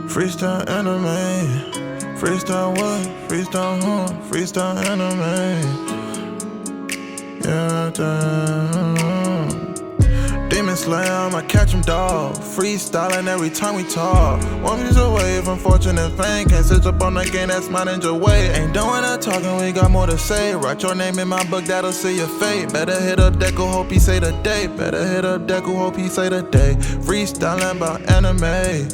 Freestyle anime. Freestyle what? Freestyle freestyle anime. Yeah, Demon Slayer, I'ma catch him, dog. Freestyling every time we talk. 1 piece away from fortune and fame. Can't switch up on that game, that's my ninja way. Ain't doing that talking, we got more to say. Write your name in my book, that'll see your fate. Better hit up Deku, hope he say the day. Better hit up Deku, hope he say the day. Freestyling about anime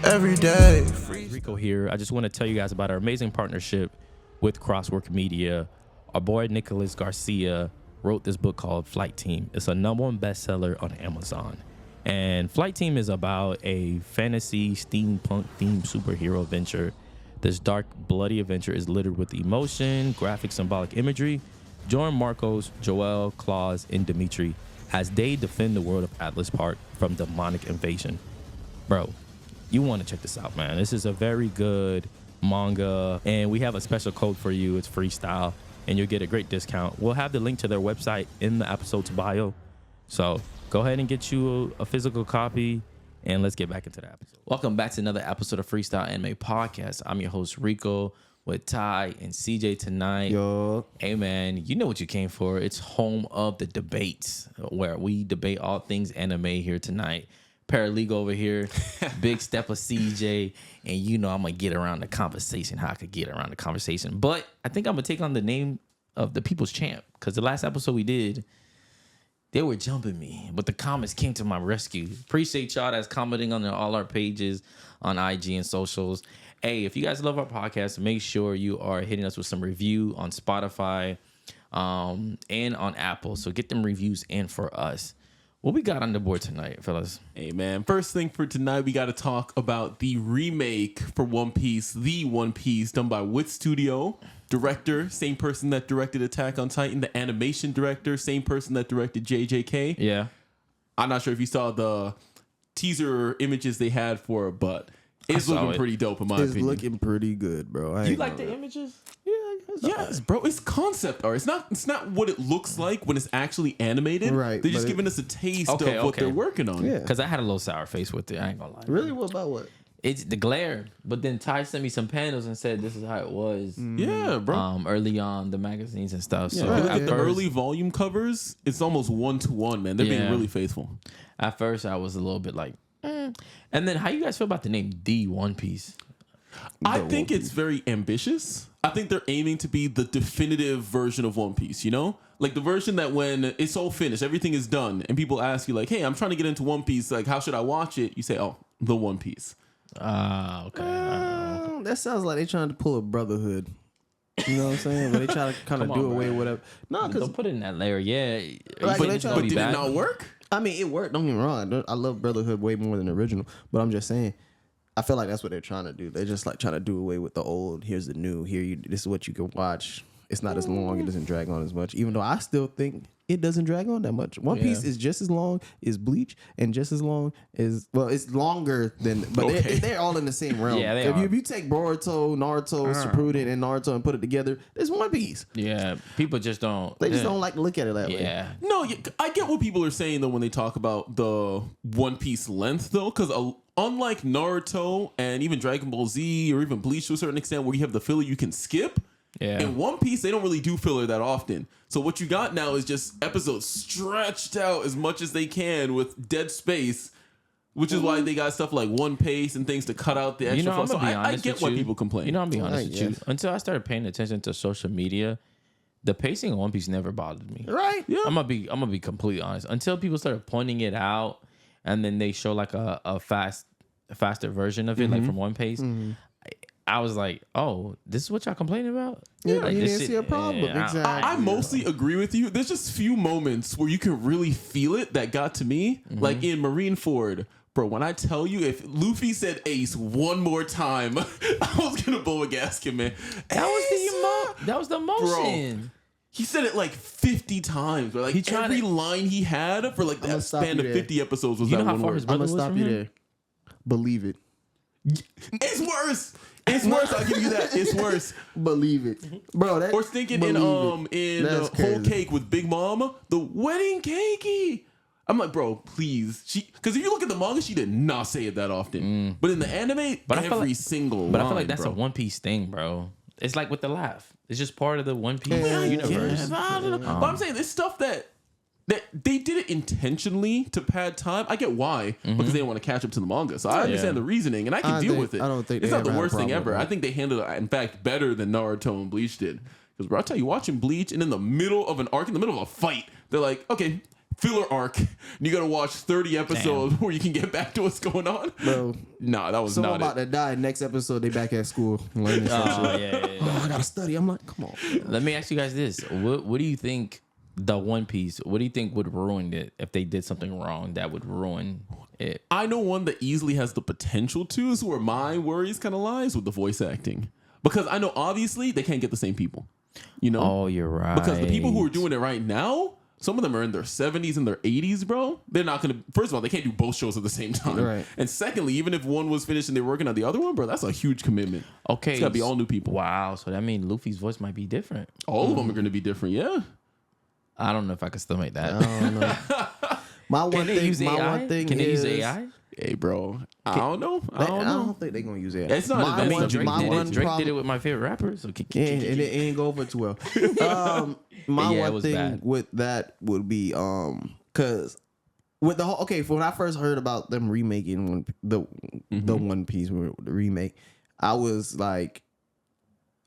every day. Rico here. I just want to tell you guys about our amazing partnership with Crosswork Media. Our boy Nicholas Garcia wrote this book called Flight Team. It's a #1 bestseller on Amazon. And Flight Team is about a fantasy steampunk themed superhero adventure. This dark, bloody adventure is littered with emotion, graphic, symbolic imagery. Join Marcos, Joel, Claus, and Dimitri as they defend the world of Atlas Park from demonic invasion. Bro, you want to check this out, man. This is a very good manga, and we have a special code for you. It's freestyle, and you'll get a great discount. We'll have the link to their website in the episode's bio. So go ahead and get you a physical copy, and let's get back into the episode. Welcome back to another episode of Freestyle Anime Podcast. I'm your host, Rico, with Ty and CJ tonight. Yo. Hey, man, you know what you came for. It's home of the debates, where we debate all things anime here tonight. Paralegal over here, big step of CJ, and you know I'm gonna get around the conversation, how I could get around the conversation. But I think I'm gonna take on the name of the People's Champ, because the last episode we did, they were jumping me, but the comments came to my rescue. Appreciate y'all that's commenting on all our pages on IG and socials. Hey, if you guys love our podcast, make sure you are hitting us with some review on Spotify and on Apple. So get them reviews in for us. What we got on the board tonight, fellas? Hey, man. First thing for tonight, we got to talk about the remake for One Piece, The One Piece, done by Wick Studios. Director, same person that directed Attack on Titan. The animation director, same person that directed JJK. Yeah. I'm not sure if you saw the teaser images they had for it, but it's looking pretty dope in my opinion. It's looking pretty good, bro. You like the images? Yes, bro. It's concept art. It's not what it looks like when it's actually animated. Right. They're just giving us a taste of what they're working on. Yeah. Because I had a little sour face with it. I ain't gonna lie. Really? What about what? It's the glare. But then Ty sent me some panels and said this is how it was. Yeah, bro. Early on the magazines and stuff. Yeah, So if you look at at the early volume covers, it's almost 1-to-1, man. They're being really faithful. At first, I was a little bit like, And then how you guys feel about the name The One Piece? I think it's very ambitious. I think they're aiming to be the definitive version of One Piece, you know? Like the version that when it's all finished, everything is done, and people ask you like, hey, I'm trying to get into One Piece, like how should I watch it? You say, oh, The One Piece. Okay. That sounds like they trying to pull a Brotherhood. You know what I'm saying? But they try to kind of do away with whatever. No, because don't put it in that layer. Yeah. Like, But did it not work? I mean, it worked. Don't get me wrong. I love Brotherhood way more than the original. But I'm just saying, I feel like that's what they're trying to do. They're just like trying to do away with the old. Here's the new. This is what you can watch. It's not as long. It doesn't drag on as much. Even though I still think it doesn't drag on that much. One Piece is just as long as Bleach and just as long as it's longer than. But they're all in the same realm. Yeah, they if are. You take Boruto, Naruto, Shippuden, and Naruto and put it together, it's One Piece. Yeah, people just don't. They just don't like to look at it that way. Yeah. No, I get what people are saying though when they talk about the One Piece length though, because unlike Naruto and even Dragon Ball Z or even Bleach to a certain extent, where you have the filler you can skip. Yeah. In One Piece, they don't really do filler that often. So what you got now is just episodes stretched out as much as they can with dead space, which is why they got stuff like One Piece and things to cut out the extra. I'm so gonna be honest I get with why you. people complain. You know, I'm being honest with you. Yes. Until I started paying attention to social media, the pacing of One Piece never bothered me. Right? Yeah. I'm gonna be completely honest. Until people started pointing it out, and then they show like a faster version of it, like from One Piece. I was like, oh, this is what y'all complaining about? Yeah, like, you this didn't shit- see a problem. yeah, Exactly. I mostly agree with you. There's just few moments where you can really feel it that got to me. Like in Marineford, bro, when I tell you, if Luffy said Ace one more time, I was going to blow a gasket, man. That was the emotion. He said it like 50 times. Bro. Like every line he had for like that span of 50 episodes was You that know how one far word. his I'm brother gonna was stop from you him? there. Believe it. It's worse. It's worse. I'll give you that. It's worse. Believe it, bro. That, Or thinking in That's Whole crazy. Cake with Big Mom, the wedding cakey. I'm like, bro, please. Because if you look at the manga, she did not say it that often. But in the anime, But every single But I feel line, like that's bro. a One Piece thing, bro. It's like with the laugh. It's just part of the One Piece universe. I don't know. But I'm saying this stuff that they did it intentionally to pad time. I get why, because they didn't want to catch up to the manga. So I understand the reasoning, and I can deal with it. I don't think it's they not the ever had a worst thing problem ever. with I that. think they handled it, in fact, better than Naruto and Bleach did. Because, bro, I tell you, watching Bleach and in the middle of an arc, in the middle of a fight, they're like, okay, filler arc. And you got to watch 30 episodes where you can get back to what's going on. Bro, Nah, that was someone not about it. to die. Next episode, they back at school learning some shit. Oh, yeah. Oh, I gotta study. I'm like, come on. Let me ask you guys this. What do you think the One Piece, what do you think would ruin it if they did something wrong that would ruin it? I know one that easily has the potential to, is where my worries kind of lies with the voice acting. Because I know, obviously, they can't get the same people. You know? Oh, you're right. Because the people who are doing it right now, some of them are in their 70s and their 80s, bro. They're not going to, first of all, they can't do both shows at the same time. Right. And secondly, even if one was finished and they're working on the other one, bro, that's a huge commitment. Okay. It's got to be all new people. Wow. So that means Luffy's voice might be different. All of them are going to be different, yeah. I don't know if I can still make that. I don't know. My one Can they use thing. AI? My one thing Can they is, use AI? Hey, bro, I don't know. I don't I know. don't think they're gonna use it. It's not My advanced one- enough to Drake, my did, one it. Drake problem- did it with my favorite rapper. So Yeah, and it ain't go over too well. My Yeah, it one was thing bad. with that would be because with the whole for when I first heard about them remaking the One Piece the remake, I was like,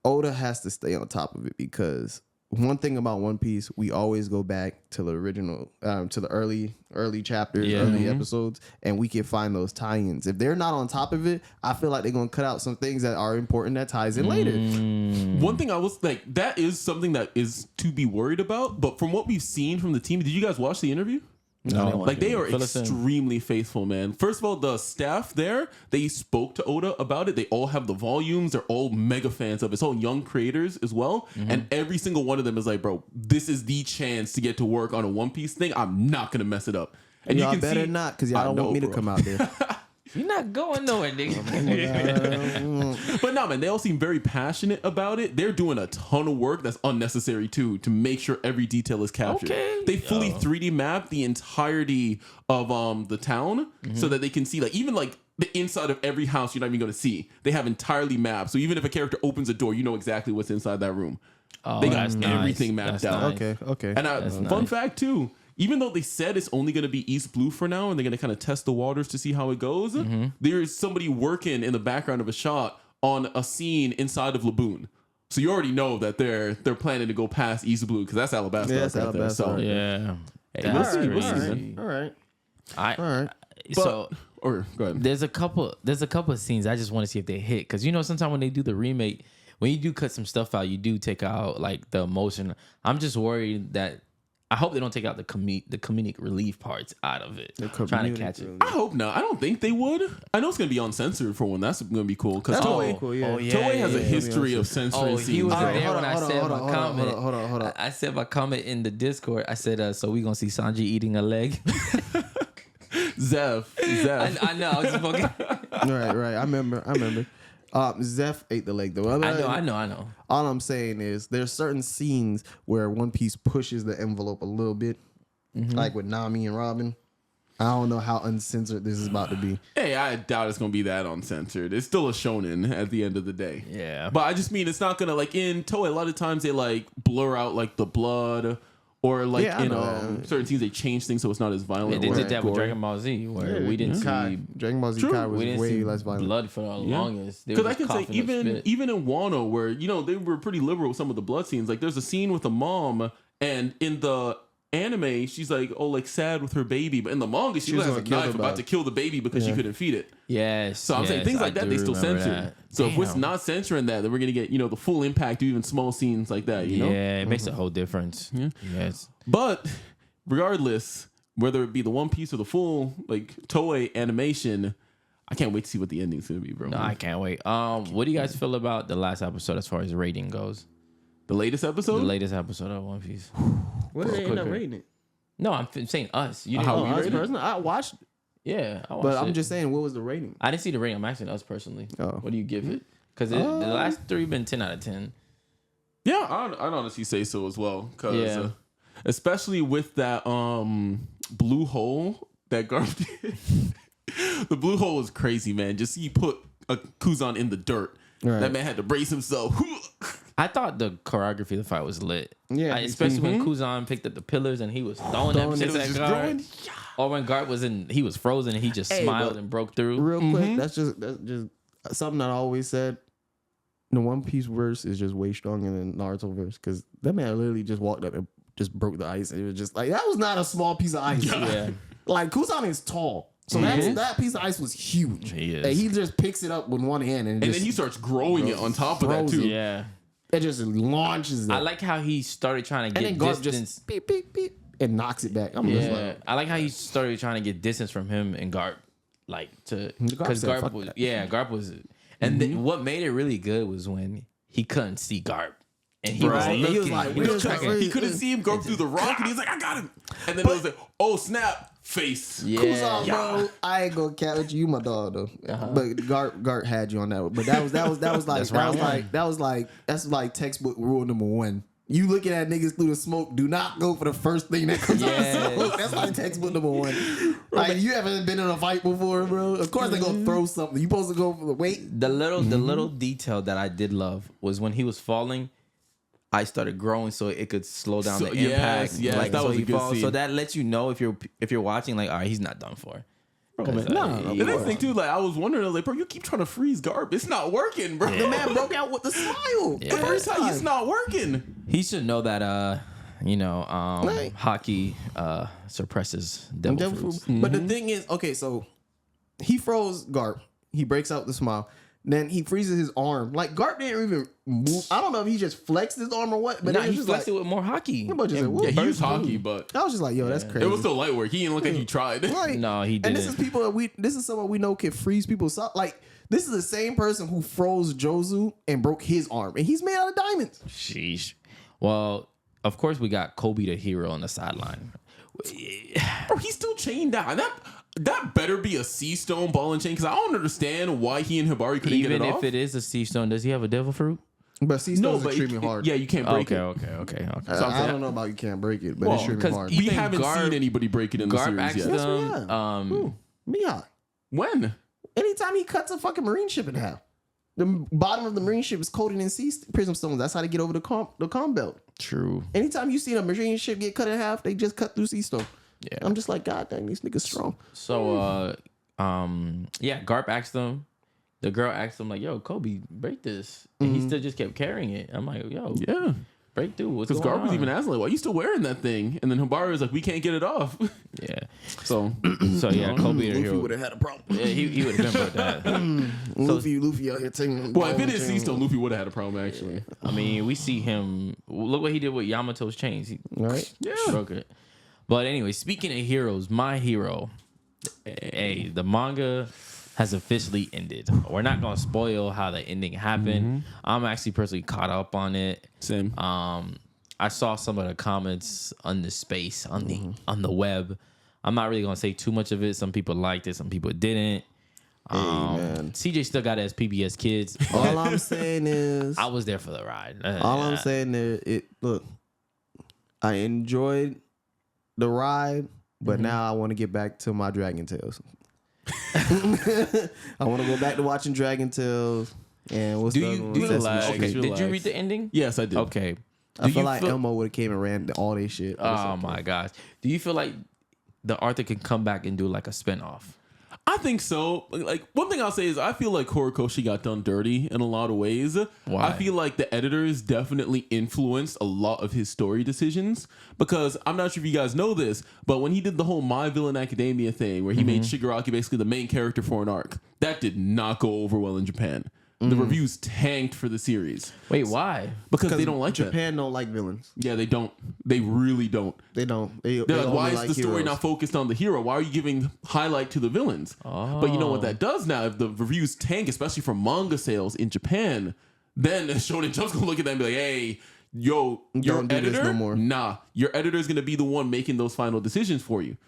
Oda has to stay on top of it, because one thing about One Piece, we always go back to the original, to the early chapters, early episodes, and we can find those tie-ins. If they're not on top of it, I feel like they're gonna cut out some things that are important that ties in later. One thing I was like, that is something that is to be worried about. But from what we've seen from the team, did you guys watch the interview? No. Like, they are Fill us in. extremely faithful, man. First of all, the staff there, they spoke to Oda about it. They all have the volumes. They're all mega fans of it. It's all young creators as well. And every single one of them is like, bro, this is the chance to get to work on a One Piece thing. I'm not going to mess it up. And Y'all you can better see, not, because y'all I don't know, want me to bro. come out there. You're not going nowhere, nigga. But no, man, they all seem very passionate about it. They're doing a ton of work that's unnecessary too, to make sure every detail is captured. Okay. They fully 3D map the entirety of the town, so that they can see, like, even like the inside of every house you're not even going to see. They have entirely mapped. So even if a character opens a door, you know exactly what's inside that room. Oh, They got that's nice. everything mapped That's out. nice. Okay. And That's fun nice. fact too, even though they said it's only going to be East Blue for now, and they're going to kind of test the waters to see how it goes, there is somebody working in the background of a shot on a scene inside of Laboon. So you already know that they're planning to go past East Blue, because that's Alabasta. Yeah, that's right there. Alabasta, So right. Yeah. Hey, we'll see, we'll see, crazy. man. All right. All right. So Or go ahead. there's a couple of scenes I just want to see if they hit, because you know sometimes when they do the remake, when you do cut some stuff out, you do take out like the emotion. I'm just worried that I hope they don't take out the comedic relief parts out of it. Trying to catch it. I hope not. I don't think they would. I know it's going to be uncensored for one. That's going to be cool, because Toei, cool, yeah. Toei has a yeah. history of censoring Oh, scenes. he was All right, there hold when on, I hold on, said hold my on, hold on, comment. hold on. I said my comment in the Discord. I said, so we gonna see Sanji eating a leg. Zeph. I know. I was fucking. Right. I remember. Zeph ate the leg though. I know. All I'm saying is there's certain scenes where One Piece pushes the envelope a little bit, like with Nami and Robin. I don't know how uncensored this is about to be. Hey, I doubt it's going to be that uncensored. It's still a shonen at the end of the day. Yeah. But I just mean it's not going to, like, in Toei, a lot of times they, like, blur out, like, the blood, or, like, Yeah, I in know that. certain scenes they change things so it's not as violent. They or did that with gory. Dragon Ball Z, where we didn't Kai. see Dragon Ball Z True. Kai was we didn't way see less violent. blood for the longest. They Because were I can just say coughing up spit. even in Wano, where, you know, they were pretty liberal with some of the blood scenes. Like, there's a scene with a mom, and in the anime, she's like, oh, like, sad with her baby. But in the manga, she was has a gonna kill knife the about baby. to kill the baby because she couldn't feed it. Yes. So I'm saying yes, things like I that, do they still remember censor. that. So if it's Damn. not censoring that, then we're going to get, you know, the full impact of even small scenes like that, you know? Yeah, it makes a whole difference. Yes. But regardless, whether it be the One Piece or the full, like, Toei animation, I can't wait to see what the ending's going to be, bro. No, I can't wait. What do you guys feel about the last episode as far as rating goes? The latest episode? The latest episode of One Piece. What did they end up quicker. rating it? No, I'm saying us. You didn't. How we us rated it? personally, I watched, Yeah, I watched but I'm it. just saying, what was the rating? I didn't see the rating. I'm asking us personally. Oh. What do you give it? Because the last three been 10 out of 10. Yeah, I'd honestly say so as well. Because Yeah. especially with that blue hole that Garp did. The blue hole is crazy, man. Just he put a Kuzan in the dirt. Right. That man had to brace himself. I thought the choreography of the fight was lit. Yeah, Especially when Kuzan picked up the pillars and he was throwing that shit it was at just Garp. growing. Or when Garp he was frozen and he just smiled and broke through. Real quick, that's just something that I always said. The One Piece verse is just way stronger than Naruto verse because that man literally just walked up and just broke the ice. It was just like that was not a small piece of ice. Yeah. Like Kuzan is tall, so that piece of ice was huge. He is. And he just picks it up with one hand and And then he starts growing it on top of that throws too. it. Yeah. It just launches it. I like how he started trying to and get then Garp distance. just beep beep beep and knocks it back. I'm just Yeah. like, I like how he started trying to get distance from him and Garp. Like to Garp because said, Garp "Fuck was that." Garp was and then what made it really good was when he couldn't see Garp. And he was Right. looking. He was like, he was "Where's tracking. Garp?" He couldn't see him go through the rock, and he was like, "I got him." And then it was like, "Oh snap, face." Yeah. Kuzan, bro, I ain't gonna count with you, my dog though. But Garp had you on that one. But that was like that's like textbook rule number 1. You looking at niggas through the smoke, do not go for the first thing that comes out of the smoke. That's like textbook number 1. Like you haven't been in a fight before, bro. Of course they gonna throw something. You supposed to go for the weight. The little detail that I did love was when he was falling, I started growing so it could slow down the impact. Yes, like, that so was a he good falls. scene. So that lets you know if you're watching, like, all right, he's not done for. No. The next thing too, like I was wondering, I was like, bro, you keep trying to freeze Garp. It's not working, bro. The man broke out with the smile. Yeah. The first time. It's not working. He should know that Right. hockey suppresses devil fruits. But the thing is, okay, so he froze Garp. He breaks out the smile. Then he freezes his arm. Like Garp didn't even move. I don't know if he just flexed his arm or what. But Nah, it was he just flexed like, it with more hockey. That boy just said, "Whoa." Yeah, he used hockey, but I was just like, yo, that's crazy. it was still light work. He didn't look like he tried. Right. No, he And this didn't. is people that this is someone we know can freeze people. So, like, this is the same person who froze Jozu and broke his arm. And he's made out of diamonds. Sheesh. Well, of course we got Kobe the hero on the sideline. Bro, he's still chained down. That better be a sea stone ball and chain because I don't understand why he and Hibari couldn't get Even it if off. it is a sea stone, does he have a devil fruit? But sea No, stone's but extremely hard. Yeah, you can't break Okay. it. I don't know about you can't break it, but Well, it's extremely because hard. We Even haven't Garp- seen anybody break it in the Garp series asked yet. Yes, we them. have. Mihawk. When? Anytime he cuts a fucking marine ship in half, the bottom of the marine ship is coated in sea prism stones. That's how they get over the calm belt. True. Anytime you see a marine ship get cut in half, they just cut through sea stone. Yeah. I'm just like, God dang, these niggas strong. So, Garp asked him. The girl asked him like, "Yo, Kobe, break this," and he still just kept carrying it. I'm like, "Yo, Yeah. break through." What's Because going Garp was on? even asking, like, why are you still wearing that thing? And then Hibari was like, we can't get it off. Yeah. So, So yeah, Kobe the Luffy hero. would have had a problem. Yeah, he would have been about that. Luffy out here taking. well, if it is sea stone, Luffy would have had a problem, actually. I mean, we see him. Look what he did with Yamato's chains. He Right? Yeah. broke it. But anyway, speaking of heroes, my hero, hey, the manga has officially ended. We're not gonna spoil how the ending happened. I'm actually personally caught up on it. Same. I saw some of the comments on the space on the web. I'm not really gonna say too much of it. Some people liked it, some people didn't. man. CJ still got it as PBS Kids. All I'm saying is, I was there for the ride. all I'm saying is, look, I enjoyed the ride, but now I want to get back to my Dragon Tales. I want to go back to watching Dragon Tales. And what's Do the you other one? do you Sesame relax. Street. okay? Did you Relax. read the ending? Yes, I did. Okay. I Do feel you like Elmo would have came and ran all they shit. Oh my gosh. Do you feel like the Arthur can come back and do like a spinoff? I think so. Like one thing I'll say is I feel like Horikoshi got done dirty in a lot of ways. Why? I feel like the editors definitely influenced a lot of his story decisions because I'm not sure if you guys know this, but when he did the whole My Villain Academia thing where he made Shigaraki basically the main character for an arc, that did not go over well in Japan. The reviews tanked for the series Wait, why? because they don't like that. Japan don't like villains. Yeah, they don't. They really don't. They don't. They're They're like, only why is like the story heroes. not focused on the hero? Why are you giving highlight to the villains? But you know what that does now? If the reviews tank, especially for manga sales in Japan, then Shonen Jump's gonna look at that and be like, hey, yo, your Don't do this editor? no more. Nah, your editor is gonna be the one making those final decisions for you.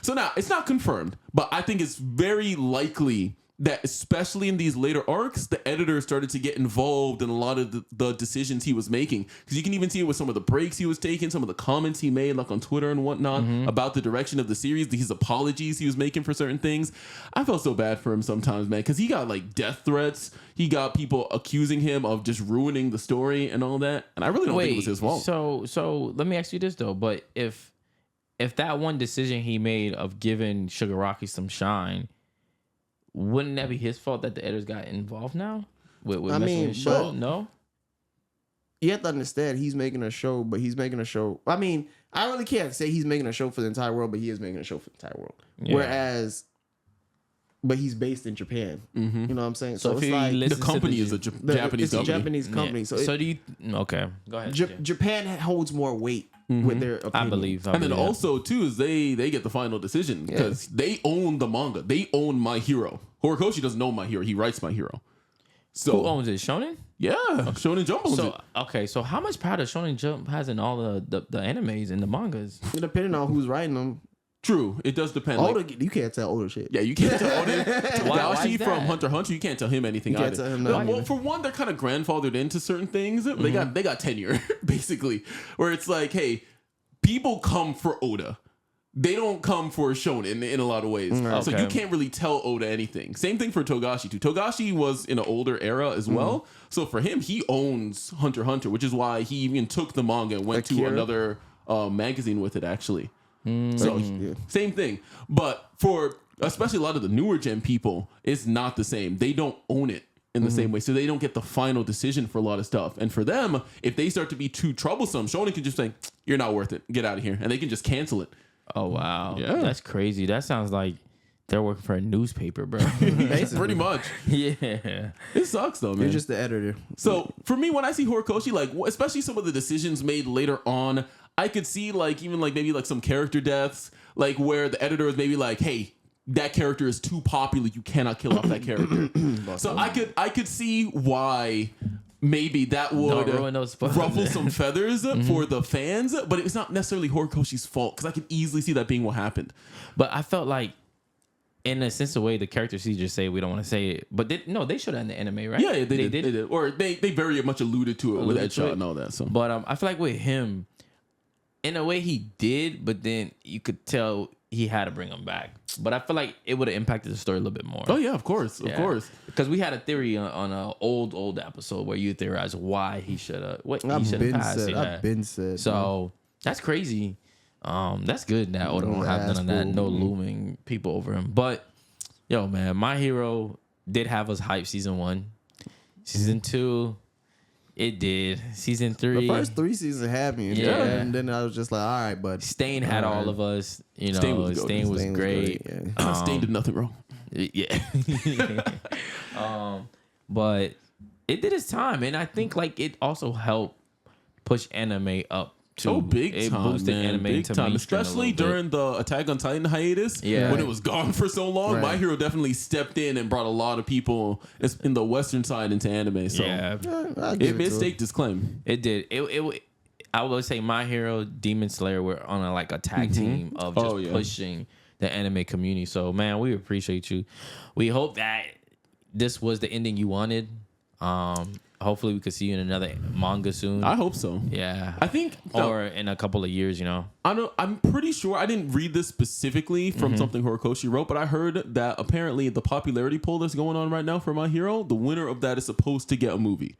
So now, it's not confirmed, but I think it's very likely that especially in these later arcs, the editor started to get involved in a lot of the decisions he was making. Because you can even see it with some of the breaks he was taking, some of the comments he made, like on Twitter and whatnot, about the direction of the series, his apologies he was making for certain things. I felt so bad for him sometimes, man, because he got like death threats. He got people accusing him of just ruining the story and all that. And I really don't think it was his fault. So let me ask you this though. But if that one decision he made of giving Shigaraki some shine, wouldn't that be his fault that the editors got involved now? With messing with the show? No? You have to understand he's making a show, but he's making a show. I mean, I really can't say he's making a show for the entire world, but he is making a show for the entire world. Yeah. Whereas, but he's based in Japan. You know what I'm saying? So it's like the company is a Japanese it's company. a Japanese company. Yeah. So do you? Okay, go ahead. Japan holds more weight with their opinion. I believe. And then also too is they get the final decision because they own the manga. They own My Hero. Horikoshi doesn't own My Hero. He writes My Hero. So who owns it? Shonen? Yeah, Shonen Jump owns it. Okay, so how much power does Shonen Jump has in all the animes and the mangas? Depending on who's writing them. True, it does depend. Oda, you can't tell Oda shit. Yeah, you can't tell Oda. Why is Togashi from that? Hunter x Hunter, you can't tell him anything. You can't either. tell him nothing. Well, for one, they're kind of grandfathered into certain things. They got tenure basically, where it's like, hey, people come for Oda. They don't come for Shonen in a lot of ways. So you can't really tell Oda anything. Same thing for Togashi too. Togashi was in an older era as well. So for him, he owns Hunter x Hunter, which is why he even took the manga and went to another magazine with it actually. So same thing. But for especially a lot of the newer gen people, it's not the same. They don't own it in the same way. So they don't get the final decision for a lot of stuff. And for them, if they start to be too troublesome, Shonen can just say, you're not worth it. Get out of here. And they can just cancel it. Oh wow, Yeah. That's crazy. That sounds like they're working for a newspaper, bro. Pretty much. Yeah, It sucks though, man. You're just the editor. So for me, when I see Horikoshi, like especially some of the decisions made later on, I could see like even like maybe like some character deaths, like where the editor is maybe like, hey, that character is too popular, you cannot kill off that character. So I could see why maybe that would ruin those fun. ruffle some feathers for the fans, but it's not necessarily Horikoshi's fault because I could easily see that being what happened. but I felt like, in a sense, the way the characters he just say we don't want to say it, but they showed that in the anime, right? Yeah, they did. Or they very much alluded to it with that shot and all that. So, But I feel like with him, in a way he did, but then you could tell he had to bring him back. But I feel like it would have impacted the story a little bit more. oh yeah, of course. Because we had a theory on an old episode where you theorized why he should have I've been said. So that's crazy. That's good that Oda don't have none of that. No looming people over him. But yo, man, My Hero did have us hype season 1. Season 2, it did. Season 3, the first 3 seasons had me. Yeah. And then I was just like, all right, bud. Stain had all of us. You know, Stain was Stain was great. Yeah. Stain did nothing wrong. Yeah. But it did its time, and I think like it also helped push anime up. So big It time, boosted man. anime Big to time, mainstream a especially little bit. during the Attack on Titan hiatus. Yeah. When it was gone for so long, Right. My Hero definitely stepped in and brought a lot of people in the Western side into anime. So Yeah, I'll give it to staked its claim. it did. It I would say My Hero, Demon Slayer were on a tag team of just pushing the anime community. So man, we appreciate you. We hope that this was the ending you wanted. Hopefully we could see you in another manga soon. I hope so. Yeah, I think, or in a couple of years, you know. I'm pretty sure I didn't read this specifically from something Horikoshi wrote, but I heard that apparently the popularity poll that's going on right now for My Hero, the winner of that is supposed to get a movie.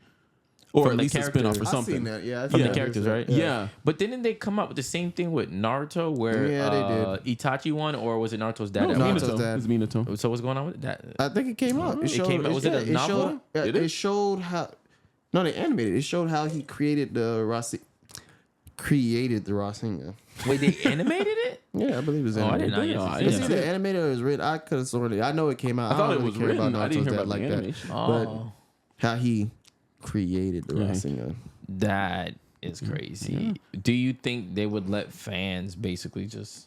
Or From at the least a spinoff or I've something. seen that. Yeah, From the characters, right? Yeah. But didn't they come up with the same thing with Naruto where Yeah, they Itachi won, or was it Naruto's dad? No, that won? Naruto's Minato. dad. It's Minato. So what's going on with that? I think it came out. It came out. Was it a novel? It showed how. No, they animated. It showed how he created the Rasengan. Wait, they animated it? Yeah, I believe it was Oh, I animated. did not. Yeah, Yes, It's yeah. either animated or it was written. I could have sworn it. I know it came out. I thought don't it really was care written. about I didn't Naruto's hear dad about like the that. animation. But Oh, how he created the Rasengan. that is crazy. Do you think they would let fans basically just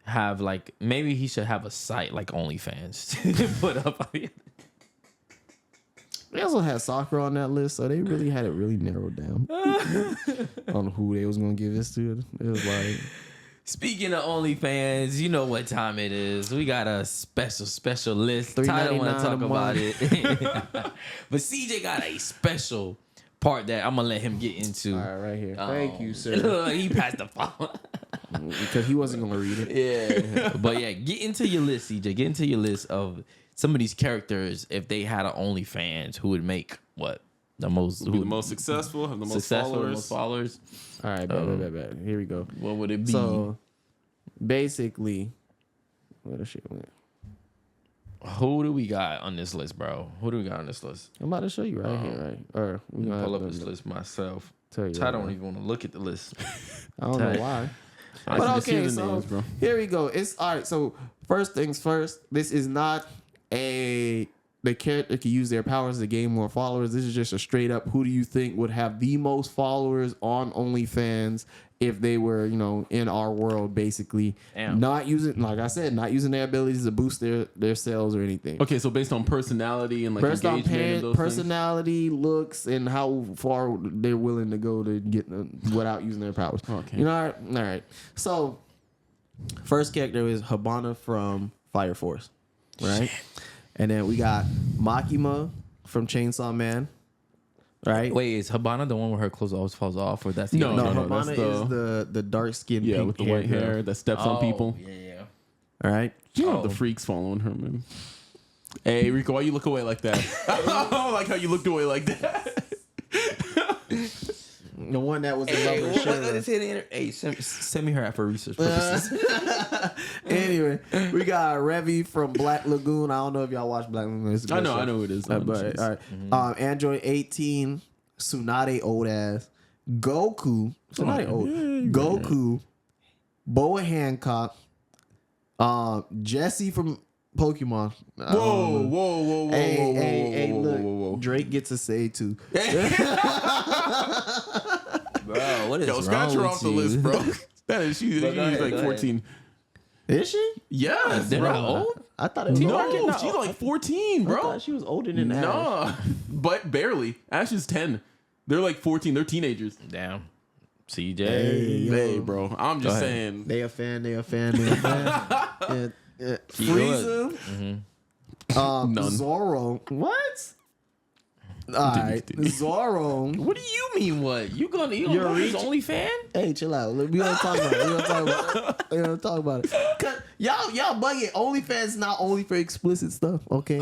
have maybe he should have a site like OnlyFans to put up? They also had soccer on that list, so they really had it really narrowed down on who they was gonna give this to. It was like Speaking of OnlyFans, you know what time it is. We got a special list. Ty don't want to talk about it. But CJ got a special part that I'm going to let him get into. All right, right here. Thank you, sir. Look, he passed the phone. Because he wasn't going to read it. Yeah. But yeah, get into your list, CJ. Get into your list of some of these characters. If they had an OnlyFans, who would make what? The most successful, have the most followers. All right, bet. Here we go. What would it be? So, basically, where the shit went? Who do we got on this list, bro? Who do we got on this list? I'm about to show you right here, right? Or we Pull up gonna this list myself. tell you. I right don't now. even want to look at the list. I don't know why. I But just hear okay, the so names, bro. here we go. It's all right. So first things first. This is not the character can use their powers to gain more followers. This is just a straight up. Who do you think would have the most followers on OnlyFans if they were, in our world, basically? Damn. Not using, like I said, not using their abilities to boost their sales or anything. Okay, so based on personality and like Based on engagement and those personality, looks, and how far they're willing to go to get without using their powers. Okay. All right. So, first character is Habana from Fire Force, right? And then we got Makima from Chainsaw Man, right? Wait, is Habana the one where her clothes always falls off, or that's No, No, no, Habana that's is the dark skin, thing. Yeah, pink with the white hair girl. that steps on people. Yeah. All right. You know Oh. the freaks following her, man. Hey, Rico, why you look away like that? I don't like how you looked away like that. The one that was in love with Shayla. Hey, send me her for research purposes. Anyway, we got Revy from Black Lagoon. I don't know if y'all watch Black Lagoon. It's a I good know show. who it is. But all right. Android 18, Tsunade old ass, Goku, Tsunade old, Goku, Boa Hancock, Jesse from Pokemon. Whoa. Hey, look, whoa. Drake gets a say too. Bro, what is Yo, wrong scratch her with off the you? list, bro. That is, she's But go ahead, like go ahead. 14. Is she? Yes, They're bro. not old? I thought it was No, older. she's like 14, I bro. thought she was older than Ash. No, but barely. Ash is 10. They're like 14. They're teenagers. Damn. CJ. Hey, bro. I'm just ahead. saying. They a fan. Yeah. Frieza. None. Zoro. What? All right, Zoro. What do you mean? What you gonna? You You're gonna his reaching- only fan? Hey, chill out. We gonna talk about it. We gonna talk about it. Cause y'all bugging. OnlyFans not only for explicit stuff. Okay.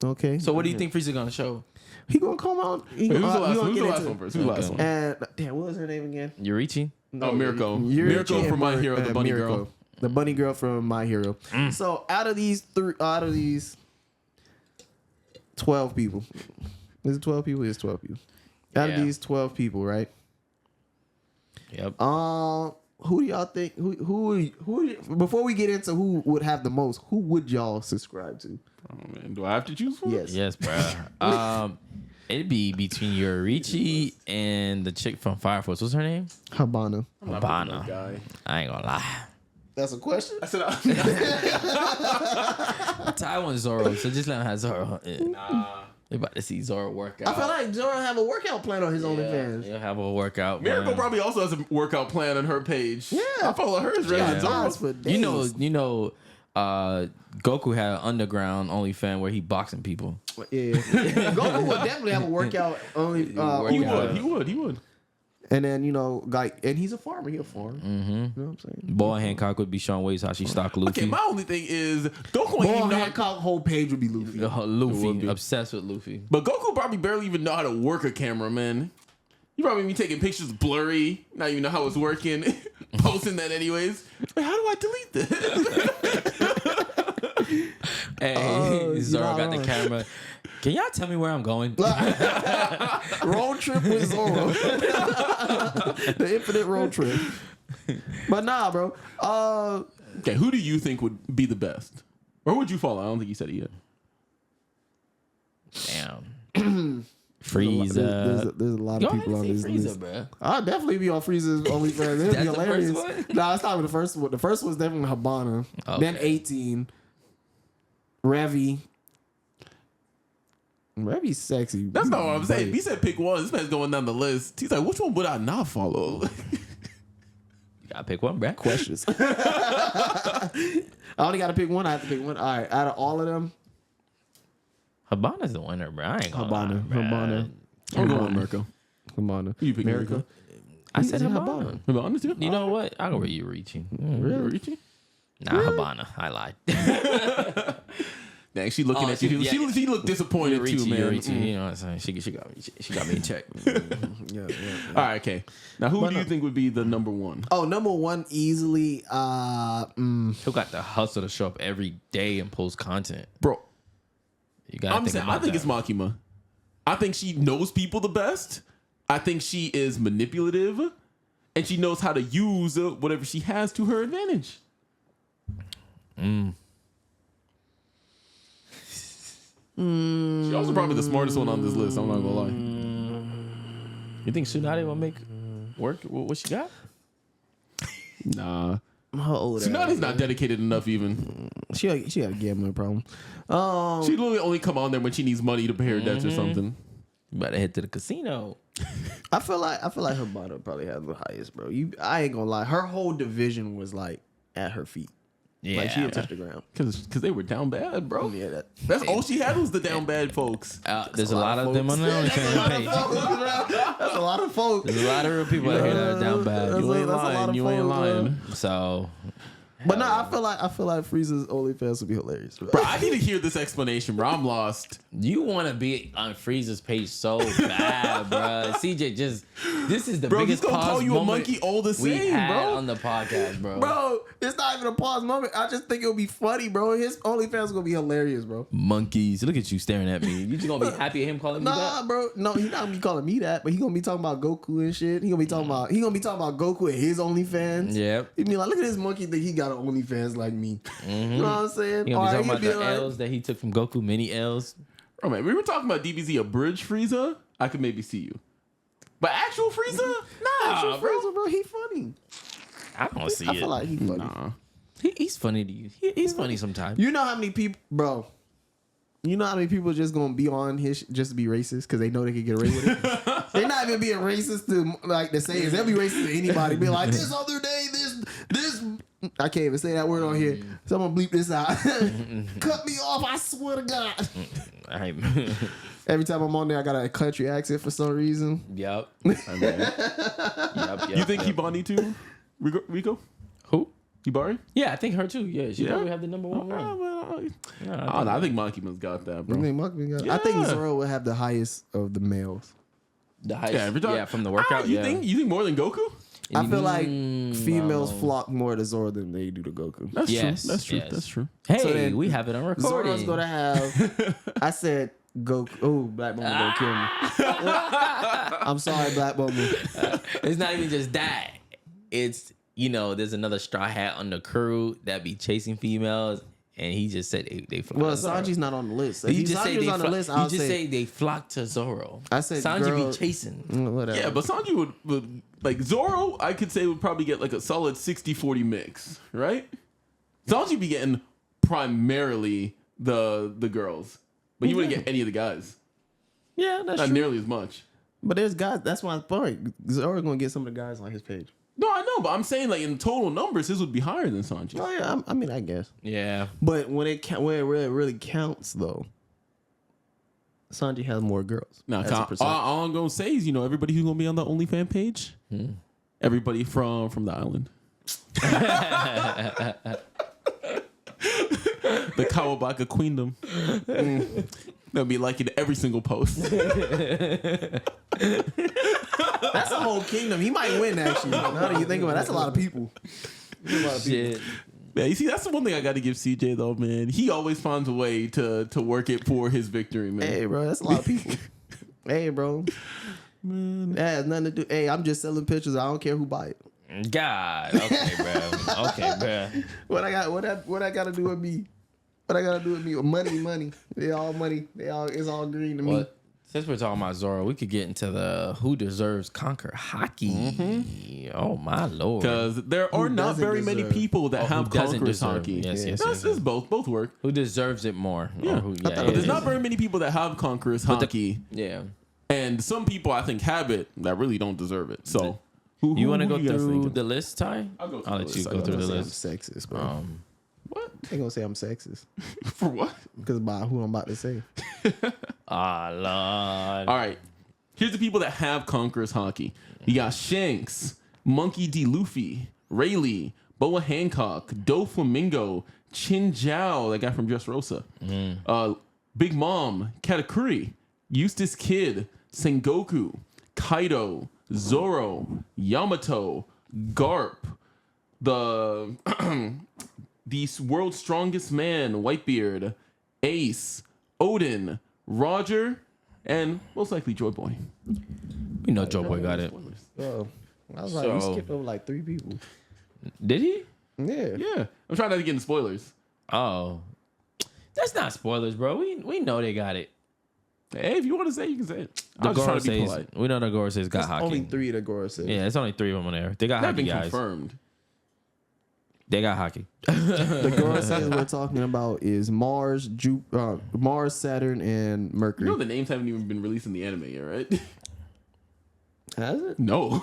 Okay. So what do you think Frieza gonna show? He gonna come out? Who's the last one first? Who's the last one? And damn, what was her name again? Yurichi? Oh, Mirko. Yurichi Mirko and from My Hero, the bunny Mirko. girl. The bunny girl from My Hero. So out of these 12 people. Is it 12 people? It's 12 people. Out of Yeah. these 12 people, right? Yep. Who do y'all think? Who? Before we get into who would have the most, who would y'all subscribe to? Oh, man. Do I have to choose one? Yes. Yes, bro. It'd be between Yurichi and the chick from Fire Force. What's her name? Habana. Habana. Guy. I ain't gonna lie. That's a question. I said, Ty wants Zoro, so just let him have Zoro. nah. We about to see Zoro work out. I feel like Zoro have a workout plan on his OnlyFans. He'll have a workout. Mirko plan. probably also has a workout plan on her page. Yeah. I follow hers. Got Resident Zoro. odds for days. You know, Goku had an underground OnlyFans where he boxing people. Yeah. Goku would definitely have a workout only. He Yeah. would. And then and he's a farmer. He a farmer. Mm-hmm. You know what I'm saying? Boy Hancock would be Sean Wade's how she stock Luffy. Okay, my only thing is Goku ain't Boy even know. Hancock whole page would be Luffy. Luffy, It would be. obsessed with Luffy. But Goku probably barely even know how to work a camera, man. You probably be taking pictures blurry, not even know how it's working, posting that anyways. Like, how do I delete this? Hey, Zoro you're got not the camera. Can y'all tell me where I'm going? Road trip with Zoro. The infinite road trip. But nah, bro. Okay, who do you think would be the best? Or would you follow? I don't think you said it yet. Damn. Frieza. There's a lot Go of ahead people and on say this Frieza, list. bro. I'll definitely be on Frieza's OnlyFans. It'd be That's the hilarious. first one? Nah, it's not even the first one. The first one's definitely Habana. Okay. Then 18. Revy. Revy's sexy. That's not what I'm saying. He said pick one. This man's going down the list. He's like, which one would I not follow? Gotta pick one, bruh. Questions. I only got to pick one. I have to pick one. All right. Out of all of them, Habana's the winner, bro. I ain't gonna lie, bruh. Habana. I'm going with Mirko. Habana. You pick Mirko. I said said Habana. Habana too? You know what? I'll go with you, Richie. Richie? Nah, Habana. I lied. Dang, she looking at you. yeah. She looked disappointed too, man. Richie, you know what I'm saying? She got me in check. Yeah. All right, okay. Now, who do you think would be the number one? Oh, number one easily. Who got the hustle to show up every day and post content? Bro, You gotta think about I think that. it's Makima. I think she knows people the best. I think she is manipulative, and she knows how to use whatever she has to her advantage. She's also probably the smartest one on this list. I'm not gonna lie. You think Tsunade will make work with what she got? Nah, How old? Tsunade's not dedicated enough. Even She got a gambling problem. she literally only come on there when she needs money to pay her debts or something. You better head to the casino. I feel like Habana probably has the highest, bro. I ain't gonna lie. Her whole division was like at her feet. Yeah. Like she didn't touch the ground. Because they were down bad, bro. Yeah, That's all she had was the down bad folks. There's a lot of them on the OnlyFans page. that's a lot of folks. There's a lot of real people out here that are down bad. That's You ain't a lot lying. of You ain't folks, lying. So, But no, I feel like Frieza's OnlyFans would be hilarious. Bro, I need to hear this explanation, bro. I'm lost. you want to be on Frieza's page so bad, bro. CJ, this is the Bro, he's biggest gonna pause call you a moment monkey all the we same, had bro. on the podcast, bro. Bro, it's not even a pause moment. I just think it'll be funny, bro. His OnlyFans is gonna be hilarious, bro. Monkeys, look at you staring at me. You just gonna be happy at him calling me Nah, that? bro. No, he's not gonna be calling me that, but he gonna be talking about Goku and shit. He gonna be talking about Goku and his OnlyFans. Yep. He be like, look at this monkey think he got an OnlyFans like me. You know what I'm saying? You gonna be talking Or about he'd the L's that he took from Goku, mini L's. Bro, man, we were talking about DBZ abridged Frieza. I could maybe see you. But actual Frieza? Nah, Actual bro. Frieza, bro, he funny. I don't see I it. feel like he funny. Nah. He's funny to you. He's funny sometimes. You know how many people, bro? You know how many people just gonna be on his just to be racist because they know they can get away with it. They're not even being racist to say it. They'll be racist to anybody. Be like, this other day, this. I can't even say that word on here. Someone bleep this out. Cut me off! I swear to God. Every time I'm on there, I got a country accent for some reason. Yep. You think Hibani too? Rico? Who? Hibari? Yeah, I think her too. Yeah, she Yeah? probably have the number one one. I don't know. I think Makima's got that, bro. I think Zoro will have the highest of the males. The highest, Yeah, every time. yeah, from the workout. You yeah. think more than Goku? I feel like females no. flock more to Zoro than they do to Goku. That's Yes, true. That's true. yes. That's true. Hey, So then we have it on recording. Zoro's gonna have. I said Goku. Oh, Black Mama gonna kill me. I'm sorry, Black Mama. It's not even just that. It's, there's another straw hat on the crew that be chasing females, and he just said they flock Well, to Zoro. Sanji's not on the list. You If just say Sanji's they on the list, you I'll just say say they flock to Zoro. I said Sanji girl- be chasing. whatever. Yeah, but Sanji would like Zoro, I could say would probably get like a solid 60-40 mix, right? Sanji be getting primarily the girls, but you wouldn't get any of the guys. Yeah, that's Not true. nearly as much. But there's guys. That's why I'm point. Zoro's gonna get some of the guys on his page. No, I know, but I'm saying like in total numbers, his would be higher than Sanji. Oh yeah, I mean I guess. Yeah. But when it really counts though, Sanji has more girls. Now, as a percent. all I'm gonna say is, everybody who's gonna be on the OnlyFans page, everybody from the island, the Kawabaka Queendom, they'll be liking every single post. That's a whole kingdom. He might win actually. Now that you think about it, that's a lot of people. That's a lot of people. Shit. Yeah, you see, that's the one thing I got to give CJ though, man. He always finds a way to work it for his victory, man. Hey, bro, that's a lot of people. Hey, bro. Man. That has nothing to do. Hey, I'm just selling pictures. I don't care who buy it. God. Okay, bro. Okay, bro. What I got to do with me? What I got to do with me? Money. They all money. It's all green to me. Well, since we're talking about Zoro, we could get into the who deserves conquer hockey. Oh my lord! Because there are not doesn't very many deserve- people that Who have doesn't conquerors deserve? hockey. Yes, yes, That's yes. both work. Who deserves it more? Yeah. Or who, yeah, thought yeah, There's yeah. not very many people that have conquerors hockey, Yeah. and some people I think have it that really don't deserve it. So You want to go who you guys through thinking? the list, Ty? I'll go through I'll the let you list. go through the I'm list. sexist, bro. What? They gonna say I'm sexist For what? because by who I'm about to say. Ah, Lord. All right. Here's the people that have Conqueror's Hockey. You got Shanks, Monkey D. Luffy, Rayleigh, Boa Hancock, Doflamingo, Chin Jiao, that guy from Dressrosa, Big Mom, Katakuri, Eustace Kid, Sengoku, Kaido, Zoro, Yamato, Garp, the world's strongest man, Whitebeard, Ace, Odin, Roger, and most likely Joy Boy. You know Joe Boy got it. Oh, I was like, you So- skipped over like 3 people. Did he? Yeah. Yeah, I'm trying not to get into spoilers. Oh. That's not spoilers, bro. We know they got it. Hey, if you want to say it, you can say it. The I'm just trying to be Gorosei's, polite. we know the Gorosei's got There's hockey. only 3 that Gora said. Yeah, it's only 3 of them on there. They got That hockey, been guys. confirmed. They got hockey. The Gorosei we're talking about is Mars, Mars, Saturn, and Mercury. You know the names haven't even been released in the anime yet, right? Has it? No.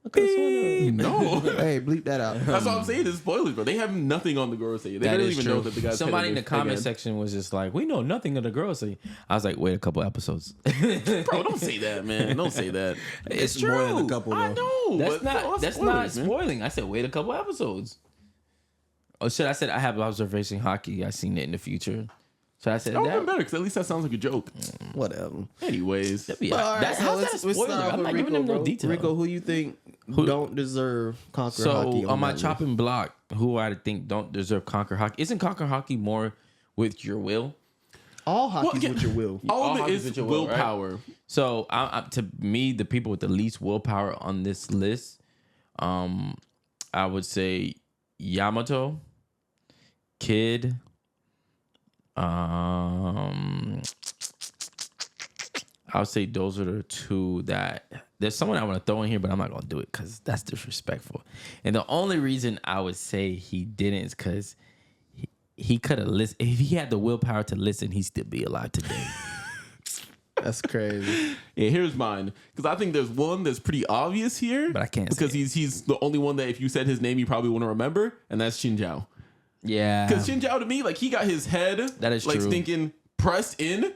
Okay, No. hey, bleep that out. That's what I'm saying. It's spoilers, bro. They have nothing on the Gorosei. They That don't is even true. know that the guy's Somebody in the headed comment again. section was just like, "We know nothing of the Gorosei." I was like, "Wait a couple episodes." Bro, don't say that, man. Don't say that. It's more than a couple, I though. know. That's but not. That's not spoilers, man. spoiling. I said, "Wait a couple episodes." Oh shit! I said I have observation hockey. I seen it in the future. So I said That would have been that. better because at least that sounds like a joke. Whatever. Anyways, Yeah, All right, that's so how's let's- that a let's spoiler? start I'm with not giving Rico, them no bro. detail. Rico, who you think don't deserve Conqueror Hockey? So on my that list? chopping block, who I think don't deserve Conquer Hockey? Isn't Conquer Hockey more with your will? all hockey's Well, with your will. all All of it hockey's is with your will, right? willpower. So to me, the people with the least willpower on this list, I would say Yamato, Kid, I would say those are the 2 that there's someone I want to throw in here, but I'm not gonna do it because that's disrespectful. And the only reason I would say he didn't is because he could have listened. If he had the willpower to listen, he'd still be alive today. That's crazy. Yeah, here's mine. Because I think there's one that's pretty obvious here. But I can't Because say he's the only one that if you said his name, you probably wouldn't remember. And that's Chin Jiao. Yeah, Because Chin Jiao to me, like he got his head That is like true. stinking pressed in.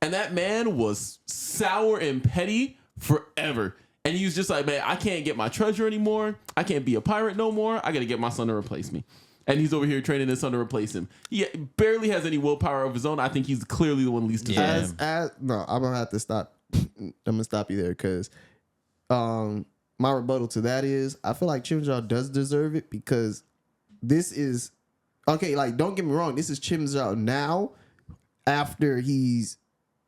And that man was sour and petty forever. And he was just like, man, I can't get my treasure anymore. I can't be a pirate no more. I got to get my son to replace me. And he's over here training his son to replace him. He barely has any willpower of his own. I think he's clearly the one least deserving. Yeah. No, I'm gonna have to stop. I'm gonna stop you there because my rebuttal to that is I feel like Chimjal does deserve it because this is okay. Like, don't get me wrong, this is Chimjal now after he's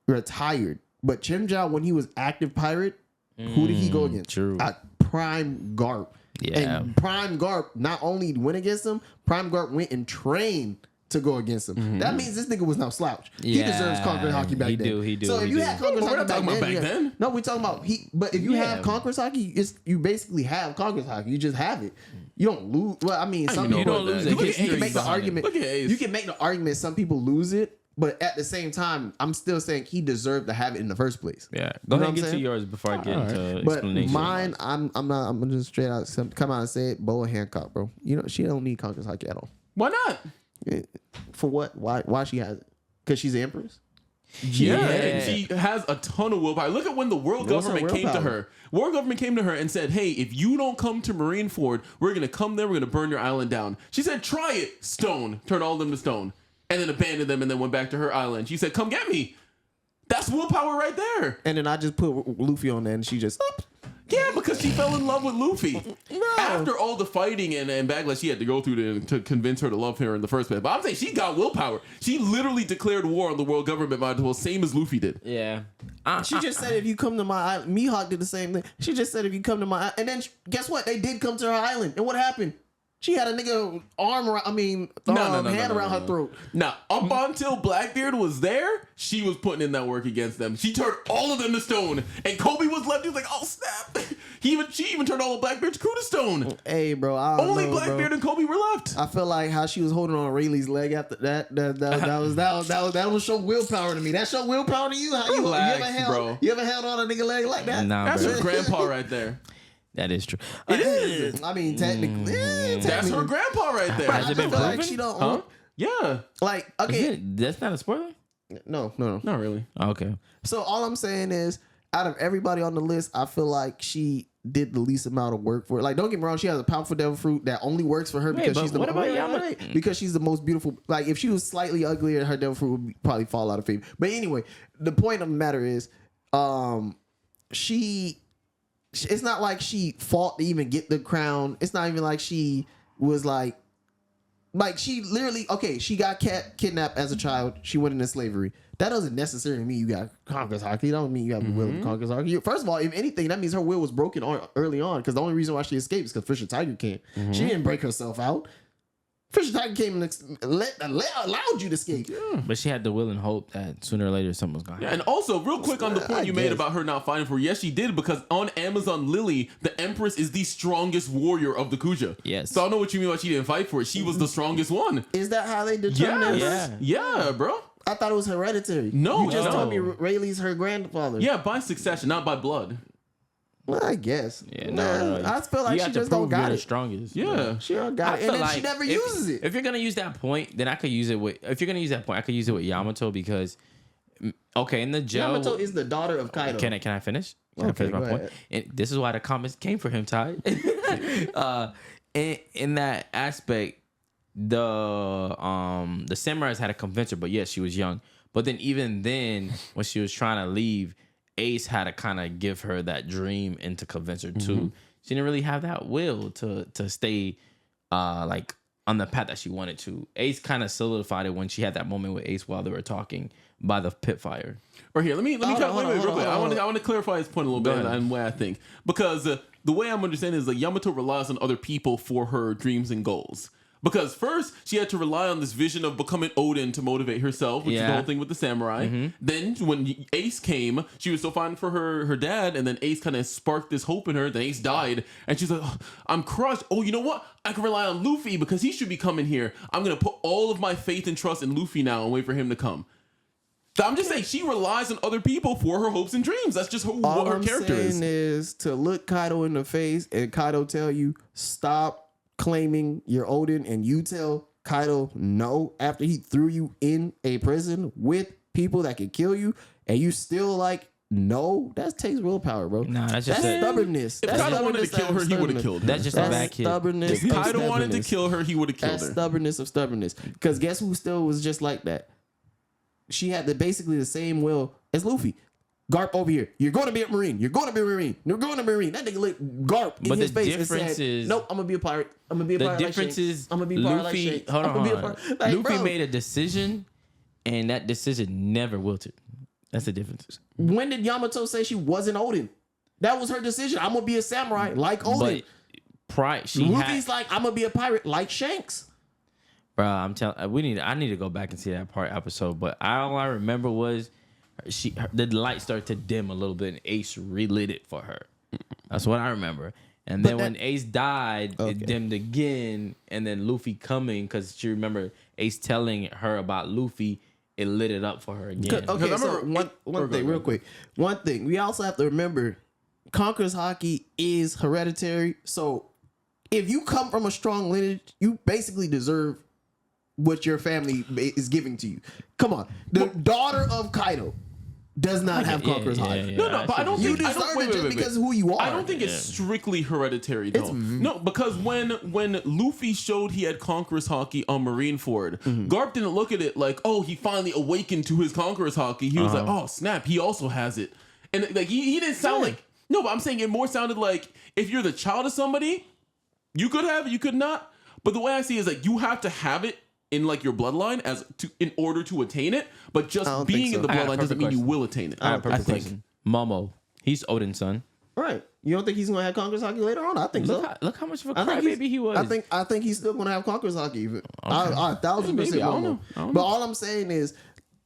retired. But Chimjal, when he was active pirate, who did he go against? true. Prime Garp. Yeah. And Prime Garp not only went against him, Prime Garp went and trained to go against him. That means this nigga was no slouch. He Yeah, deserves Conqueror Hockey back he then. do, he do, So if he you do. had Conqueror But we're Hockey not talking about back yeah. then. No, we're talking about But if you Yeah. have Conqueror Hockey, you basically have Conqueror Hockey. You just have it. You don't lose. Well, I mean, some even people know about lose that. it. you can History make the behind it. argument. Look at Ace. You can make the argument. Some people lose it, but at the same time, I'm still saying he deserved to have it in the first place. Yeah, go You know ahead what and I'm get to saying? yours before I get into But explanation. mine, I'm gonna just straight out come out and say it. Boa Hancock, bro. You know she don't need Conqueror Hockey at all. Why not? For what? Why she has it? Because she's the empress. Yeah, and she has a ton of willpower. Look at when the world What's her government came to willpower? her. World government came to her and said, hey, if you don't come to Marineford, we're going to come there. We're going to burn your island down. She said, try it. Stone. Turn all of them to stone. And then abandoned them and then went back to her island. She said, come get me. That's willpower right there. And then I just put Luffy on there, and she just Yeah, because she fell in love with Luffy. After all the fighting and backlash she had to go through to convince her to love her in the first place. But I'm saying she got willpower. She literally declared war on the world government, might as well, same as Luffy did. yeah, She just said if you come to my island, Mihawk did the same thing. She just said if you come to my and then guess what? They did come to her island. And what happened? She had a nigga arm around, hand around her throat. Now, up until Blackbeard was there, she was putting in that work against them. She turned all of them to stone. And Kobe was left. He was like, oh, snap. She even turned all of Blackbeard's crew to stone. Hey, bro. I don't Only know, Blackbeard bro. and Kobe were left. I feel like how she was holding on Rayleigh's leg after that was show willpower to me. That show willpower to you? How Relax, you ever held on a nigga leg like that? nah, That's bro. your grandpa right there. That is true. It is. I mean, technically, That's her grandpa right there. Has it been feel like proven? she don't Huh? own. Yeah. Like, okay, That's not a spoiler? no. Not really. Okay. So all I'm saying is, out of everybody on the list, I feel like she did the least amount of work for it. Like, don't get me wrong, she has a powerful devil fruit that only works for her because but she's the what about Yamato? because she's the most beautiful. Like, if she was slightly uglier, her devil fruit would probably fall out of favor. But anyway, the point of the matter is, it's not like she fought to even get the crown. It's not even like she was like she literally, okay, she got kidnapped as a child. She went into slavery. That doesn't necessarily mean you got conquers haki. That don't mean you have the will to conquer haki. First of all, if anything, that means her will was broken early on, because the only reason why she escaped is because Fisher Tiger came. She didn't break herself out. Fisher Tiger came and allowed you to escape. But she had the will and hope that sooner or later something was going to Yeah, happen. and also, real quick on the point you made guess. about her not fighting for her. Yes, she did, because on Amazon Lily, the Empress is the strongest warrior of the Kuja. Yes. So I know what you mean by she didn't fight for it. She was the strongest one. Is that how they determine Yes. it? Yeah, bro. I thought it was hereditary. No, you just no. told me Rayleigh's her grandfather. Yeah, by succession, not by blood. Well, I guess. Yeah, no. I feel like You she have to just don't prove got you're the it. strongest. Yeah. She don't got it, and then she never uses it. If you're gonna use that point, then I could use it with. If you're gonna use that point, I could use it with Yamato because, okay, in the jail. Yamato is the daughter of Kaido. Can I finish? Can I Okay, finish my go point? ahead. And this is why the comments came for him, Ty. In that aspect, the samurais had to convince her, but yes, she was young. But then even then, when she was trying to leave, Ace had to kind of give her that dream and to convince her too. She didn't really have that will to stay like on the path that she wanted to. Ace kind of solidified it when she had that moment with Ace while they were talking by the pit fire. Or here, let me wait, real quick. I want to clarify this point a little bit ahead. and what I think, because the way I'm understanding is like Yamato relies on other people for her dreams and goals. Because first she had to rely on this vision of becoming Odin to motivate herself, which is the whole thing with the samurai. Then when Ace came, she was so fine for her dad, and then Ace kind of sparked this hope in her. Then Ace died, and she's like, oh, I'm crushed. Oh, you know what? I can rely on Luffy because he should be coming here. I'm gonna put all of my faith and trust in Luffy now and wait for him to come. I'm just saying she relies on other people for her hopes and dreams. That's just what her character is to look Kaido in the face and Kaido tell you stop claiming you're Odin, and you tell Kaido no after he threw you in a prison with people that could kill you, and you still like no. That takes willpower, bro. Nah, that's just stubbornness. If Kaido wanted to kill her, he would have killed her. That's just a bad kid. Stubbornness. If of Kaido wanted to stubbornness. kill her, he would have killed That's her. stubbornness of stubbornness. Because guess who still was just like that? She had basically the same will as Luffy. Garp over here. You're going to be a Marine. You're going to be a Marine. You're going to be a Marine. That nigga lit Garp in But his the face and difference said, is- nope, I'm going to be a pirate. I'm going to be a The pirate difference like Shanks. is I'm going to be a pirate like Luffy. Shanks. Hold I'm gonna be a on. pirate. Like, Luffy bro, made a decision, and that decision never wilted. That's the difference. when did Yamato say she wasn't Odin? That was her decision. I'm going to be a samurai like Odin. But Luffy's like, I'm going to be a pirate like Shanks. bro, I'm telling. I need to go back and see that part episode. But all I remember was the light started to dim a little bit, and Ace relit it for her. That's what I remember. And then when Ace died, it dimmed again. And then Luffy coming, because she remember Ace telling her about Luffy, it lit it up for her again. Okay, so one thing, real quick. One thing, we also have to remember, Conqueror's Haki is hereditary. So if you come from a strong lineage, you basically deserve what your family is giving to you. Come on, the daughter of Kaido does not have Conqueror's Haki. No, but I don't You think I deserve don't, wait, it just wait. because of who you are. I don't think it's strictly hereditary though. No, because when Luffy showed he had Conqueror's Haki on Marineford, Garp didn't look at it like, oh, he finally awakened to his Conqueror's Haki. He was like, oh snap, he also has it, and like he didn't sound like no, but I'm saying it more sounded like if you're the child of somebody, you could have it, you could not. But the way I see it is like you have to have it in like your bloodline in order to attain it, but just being in the bloodline doesn't mean you will attain it. I have a perfect question. Momo, he's Odin's son. Right. You don't think he's gonna have Conqueror's Haki later on? I think so. Look how much of a I think crybaby he was. I think he's still gonna have Conqueror's Haki. I 1000% Maybe, I don't know. know. But all I'm saying is,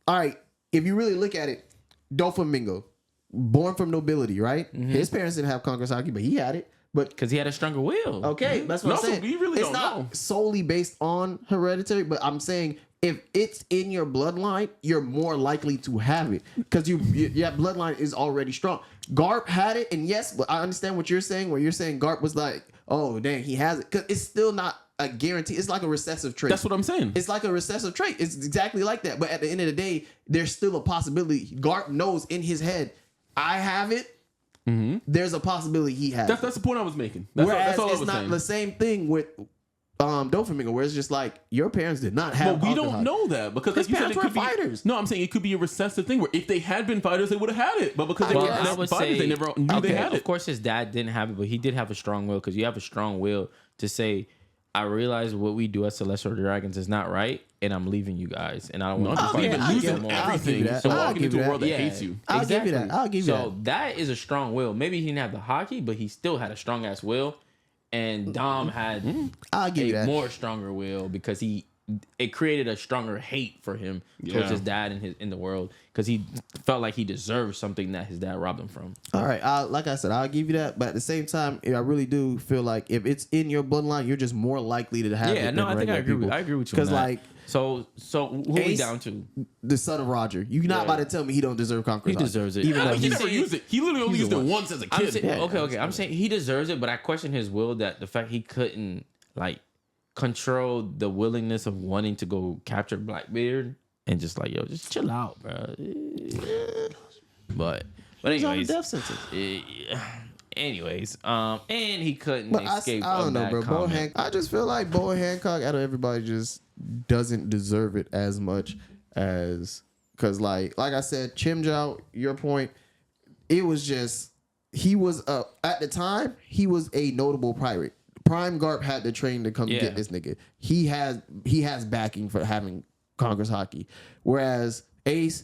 all right, if you really look at it, Doflamingo, born from nobility, right? His parents didn't have Conqueror's Haki, but he had it. But because he had a stronger will. okay, that's what No, I'm so saying. we really it's don't not know. solely based on hereditary, but I'm saying if it's in your bloodline, you're more likely to have it because your bloodline is already strong. Garp had it, and yes, but I understand what you're saying. Where you're saying Garp was like, oh dang, he has it, because it's still not a guarantee. It's like a recessive trait. That's what I'm saying. It's like a recessive trait. It's exactly like that. But at the end of the day, there's still a possibility. Garp knows in his head, I have it. There's a possibility he has. That's the point I was making. That's Whereas all I it's was not saying. the same thing with Doflamingo, where it's just like your parents did not have. But we Conquer don't Haki. know that because His like you said, parents it could were be fighters. No, I'm saying it could be a recessive thing where if they had been fighters, they would have had it. But because they Well, weren't I would fighters, say they never knew they had Of it. course, his dad didn't have it, but he did have a strong will because you have a strong will to say, I realize what we do as Celestial Dragons is not right, and I'm leaving you guys, and I don't want to Not fight even with you losing no more. everything. that. So I'll walking give into you a world that. that hates you. I'll give you that. I'll give you so that. that is a strong will. Maybe he didn't have the hockey, but he still had a strong ass will, and Dom had I'll give you a that. more stronger will because it created a stronger hate for him towards Yeah. his dad in the world because he felt like he deserved something that his dad robbed him from. All right, like I said, I'll give you that. But at the same time, I really do feel like if it's in your bloodline, you're just more likely to have it. Yeah, no, I think I agree. I agree with you. Because on that. like so who we Ace- down to? the son of Roger, you're not about to tell me he don't deserve Conqueror. He deserves it. Even I though mean, He he's never saying- used it. He literally only used it once as a I'm kid. saying, Yeah, okay. I'm saying he deserves it, but I question his will that the fact he couldn't like control the willingness of wanting to go capture Blackbeard and just like just chill out, bro. But he's on a anyways, death sentence. and he couldn't But escape. I don't know, bad bro. comment. I just feel like Bo Hancock out of everybody just doesn't deserve it as much as because like I said, Chimjao, your point, it was just he was at the time he was a notable pirate. Prime Garp had to train to come get this nigga. He has backing for having Conqueror's Haki, whereas Ace,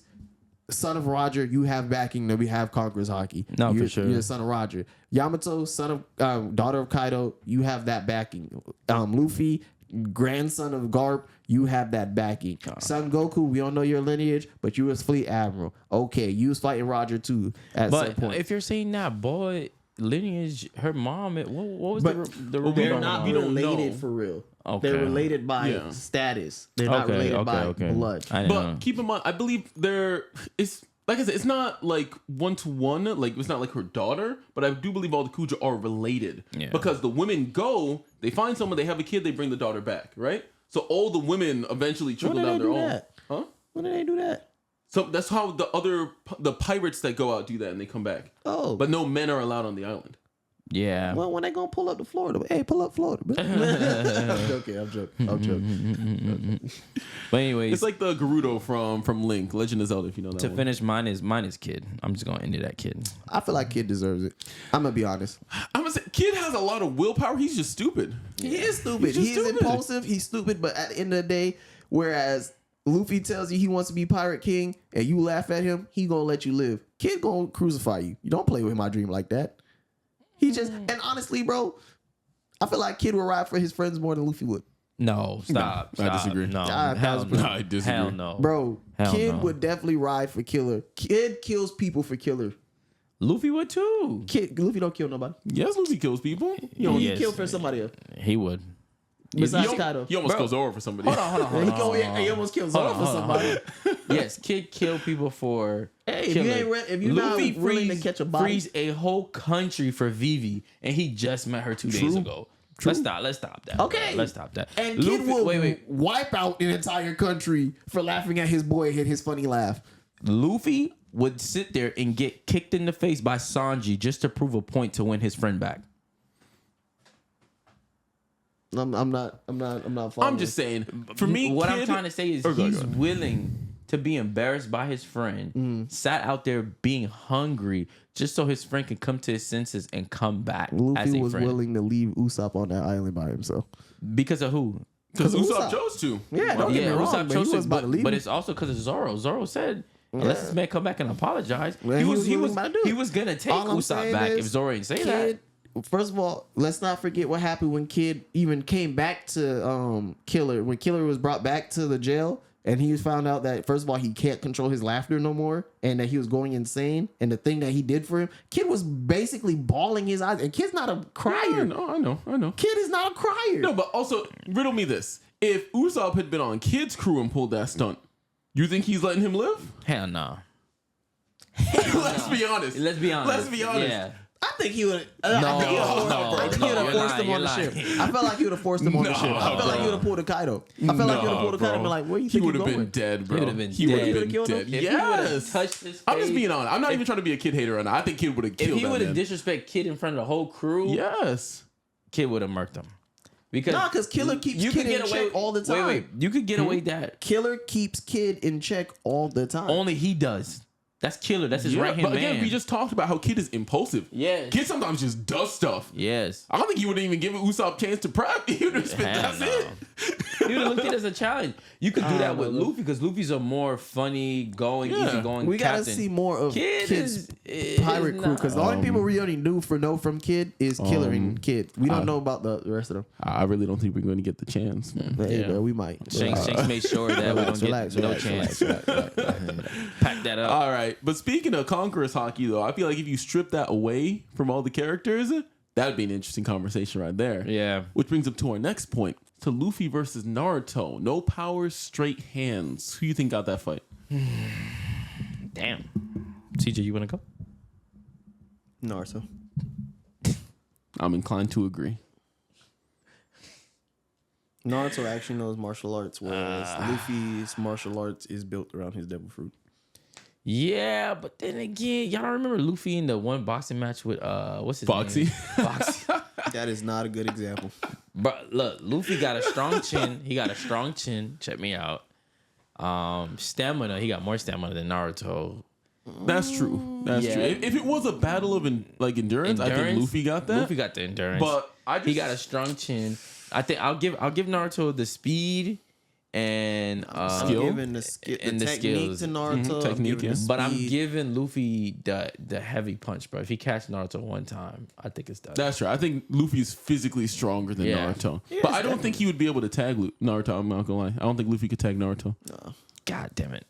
son of Roger, you have backing that we have Conqueror's Haki. No, you're, for sure. You're the son of Roger. Yamato, son of daughter of Kaido, you have that backing. Luffy, grandson of Garp, you have that backing. Son Goku, we don't know your lineage, but you was fleet admiral. Okay, you was fighting Roger too at some But point. if you're saying that boy lineage, her mom, what was But the they're mom? not we don't related know. for real. Okay. They're related by Yeah. status. They're not related by blood. I didn't But know. keep in mind, I believe there is, like I said, it's not like 1-to-1. Like it's not like her daughter, but I do believe all the Kuja are related. Yeah. Because the women go, they find someone, they have a kid, they bring the daughter back, right? So all the women eventually trickle When did down they their do own. that? Huh? When did they do that? So that's how the pirates that go out do that and they come back. Oh, But no men are allowed on the island. Yeah. well, when they gonna pull up to Florida? Hey, pull up Florida. I'm joking. But anyways, It's like the Gerudo from Link, Legend of Zelda, if you know that to one. finish, mine is Kid. I'm just gonna end it at Kid. I feel like Kid deserves it. I'm gonna be honest. I'm gonna say, Kid has a lot of willpower. He's just stupid. He is stupid. He's just He's stupid. impulsive. He's stupid. But at the end of the day, whereas Luffy tells you he wants to be Pirate King and you laugh at him, he gonna let you live. Kid gonna crucify you. You don't play with my dream like that. He just, and honestly, bro, I feel like Kid would ride for his friends more than Luffy would. No, stop. I stop. disagree. No, Hell no. I disagree. Hell no, Bro, Hell Kid no. would definitely ride for Killer. Kid kills people for Killer. Luffy would too. Luffy don't kill nobody. Yes, Luffy kills people. He Yes. kill for somebody else. He would. Besides He Kaido. almost Bro. goes over for somebody. Hold on. He almost kills Zoro for somebody. Yes, Kid killed people for. Hey, if you killing. ain't if you're Luffy not willing to catch a body, freeze a whole country for Vivi, and he just met her 2 days ago. Let's stop that. Okay. bro. Let's stop that. and Luffy, Kid will wait. wipe out an entire country for laughing at his boy hit his funny laugh. Luffy would sit there and get kicked in the face by Sanji just to prove a point to win his friend back. I'm not following. I'm just saying. For me, what Kid, I'm trying to say is Or go he's ahead. willing to be embarrassed by his friend, sat out there being hungry just so his friend can come to his senses and come back as Luffy a was friend. willing to leave Usopp on that island by himself. Because of who? because Usopp. Usopp chose to. Yeah, don't get me wrong, Usopp but chose he to, was about to leave but him. it's also because of Zoro. Zoro said, unless this man come back and apologize, Well, he he was was willing to do it. he was gonna take All I'm Usopp saying back is, if Zoro ain't say that. Kid, first of all, let's not forget what happened when Kid even came back to Killer. When Killer was brought back to the jail, and he found out that first of all he can't control his laughter no more, and that he was going insane. And the thing that he did for him, Kid was basically bawling his eyes. And Kid's not a crier. I know. Kid is not a crier. No, but also riddle me this: if Usopp had been on Kid's crew and pulled that stunt, you think he's letting him live? Hell no. Let's be honest. Let's be honest. Let's be honest. Yeah. I think he would. No, I think he would have you're forced him lying, on the you're ship. lying. I felt like he would have forced him on the ship. I felt like he would have pulled a Kaido. I felt like he would have pulled a Kaido and be like, "Where you He think would you're have been going?" dead, bro. He would have been He would have dead. been If he would've dead. killed him? If he would have Yes. touched his face, I'm just being honest. I'm not even trying to be a kid hater right now. I think Kid would have if killed he that would have man. disrespect Kid in front of the whole crew, Yes. Kid would have murked him. Because Nah, because Killer keeps Kid in check all the time. Wait, you could get away that Killer keeps Kid in check all the time. only he does. That's Killer. That's his Yeah, right hand but man. again, we just talked about how Kid is impulsive. Yes. Kid sometimes just does stuff. Yes. I don't think he would even give Usopp a chance to prep. He would have spent Hell that's no. it. He would have looked at it as a challenge. You could do that with Luffy because Luffy's a more funny going, Yeah. easy going We gotta captain. see more of Kid Kid's is pirate crew because the only people we already knew from Kid is Killer and Kid. We don't know about the rest of them. I really don't think we're going to get the chance, man. Hey, Yeah. bro, we might. Shanks made sure that we don't get no chance. Pack that up. All right. But speaking of Conqueror's Hockey, though, I feel like if you strip that away from all the characters, that'd be an interesting conversation right there. Yeah. Which brings up to our next point. To Luffy versus Naruto. No powers, straight hands. Who you think got that fight? Damn. CJ, you want to go? Naruto. I'm inclined to agree. Naruto actually knows martial arts, whereas Luffy's martial arts is built around his devil fruit. Yeah, but then again, y'all don't remember Luffy in the one boxing match with what's his Foxy. name? Foxy. That is not a good example. But look, Luffy got a strong chin. He got a strong chin. Check me out. Stamina. He got more stamina than Naruto. That's true. That's Yeah. true. If it was a battle of endurance, I think Luffy got that. Luffy got the endurance. But he got a strong chin. I think I'll give Naruto the speed and Skill? I'm giving the And the technique skills. to Naruto. Technique, I'm giving yeah. the But I'm speed. giving Luffy the heavy punch, bro. If he catch Naruto one time, I think it's done. That's right. I think Luffy is physically stronger than Yeah. Naruto. But I don't think he would be able to tag Naruto. I'm not gonna lie. I don't think Luffy could tag Naruto. God damn it.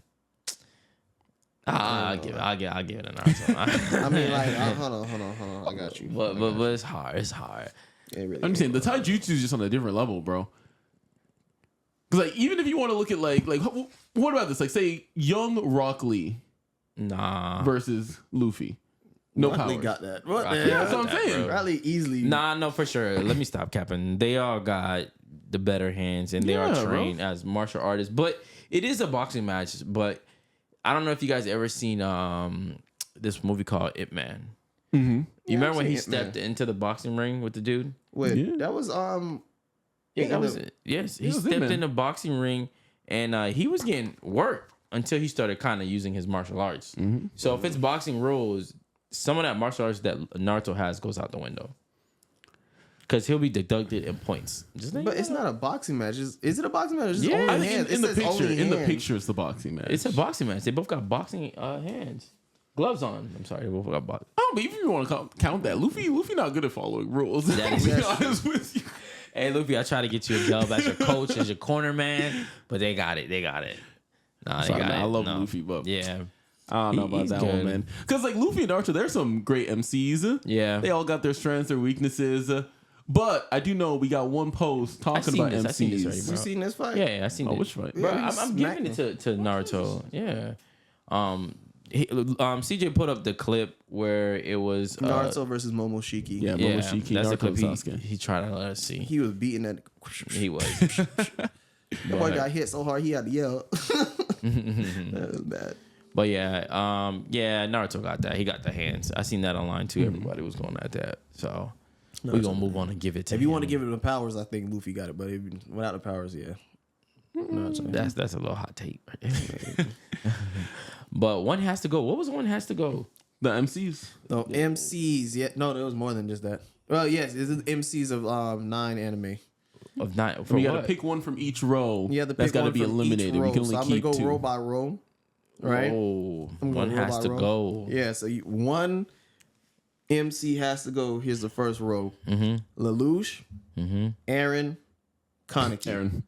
I'll give it to Naruto. I mean, like, hold on. I got you. but it's hard. It's hard. It really I'm saying the taijutsu is just on a different level, bro. Because like even if you want to look at like what about this? Like say young Rock Lee Nah. versus Luffy. No Riley powers. got that. What Riley the Yeah, hell? that's what I'm that, saying. bro. Riley easily. Nah, no, for sure. Let me stop capping. They all got the better hands and they are Yeah, bro. trained as martial artists. But it is a boxing match. But I don't know if you guys ever seen this movie called Ip Man. Mm-hmm. You remember when I've he seen Ip Man. stepped into the boxing ring with the dude? Wait, Yeah. that was Yeah, that in was the- it. Yes, he was Ip stepped Man. in the boxing ring and he was getting worked until he started kind of using his martial arts. Mm-hmm. So if it's boxing rules, some of that martial arts that Naruto has goes out the window. Because he'll be deducted in points. But it's not a boxing match. Is it a boxing match? It's Yeah. only I think hands. in It the says picture, only in the hands. picture, it's the boxing match. It's a boxing match. They both got boxing hands. Gloves on. I'm sorry. They both got boxing. Oh, but if you want to count that, Luffy not good at following rules. That is to be true. honest with you. Hey, Luffy, I try to get you a dub as your coach, as your corner man, but they got it. Nah, Sorry, they got man, it. I love No. Luffy, but Yeah. I don't know about He's that good. one, man. Because like Luffy and Naruto, there's some great MCs. Yeah. They all got their strengths, their weaknesses. But I do know we got one post talking seen about this. MCs. I seen this already, bro. You seen this fight? Yeah, I seen Oh, it. which fight? Bro, Yeah, he I'm smacked giving it to Naruto. Yeah. CJ put up the clip where it was Naruto versus Momoshiki. Yeah, yeah, Momoshiki, that's the Naruto, clip Sasuke. he tried to let us see. He was beating that. He was. That boy But- got hit so hard he had to yell. That was bad. But yeah, Naruto got that. He got the hands. I seen that online too. Everybody was going at that. So we're gonna move on and give it to If him. you want to give it the powers, I think Luffy got it. But without the powers, yeah. Naruto. that's a little hot take. Right there. But one has to go. What was one has to go? The MCs. No, MCs. Yeah, no, there was more than just that. Well, yes, this is MCs of 9 anime. Of nine for You got what? to pick one from each row. You have to That's pick got to one be from eliminated. each row. We can only so I'm keep gonna go two. row by row. Right? Oh, I'm one gonna row has by to row. go. Yeah, so one MC has to go. Here's the first row. Lelouch, Aaron, Kaneki. Aaron.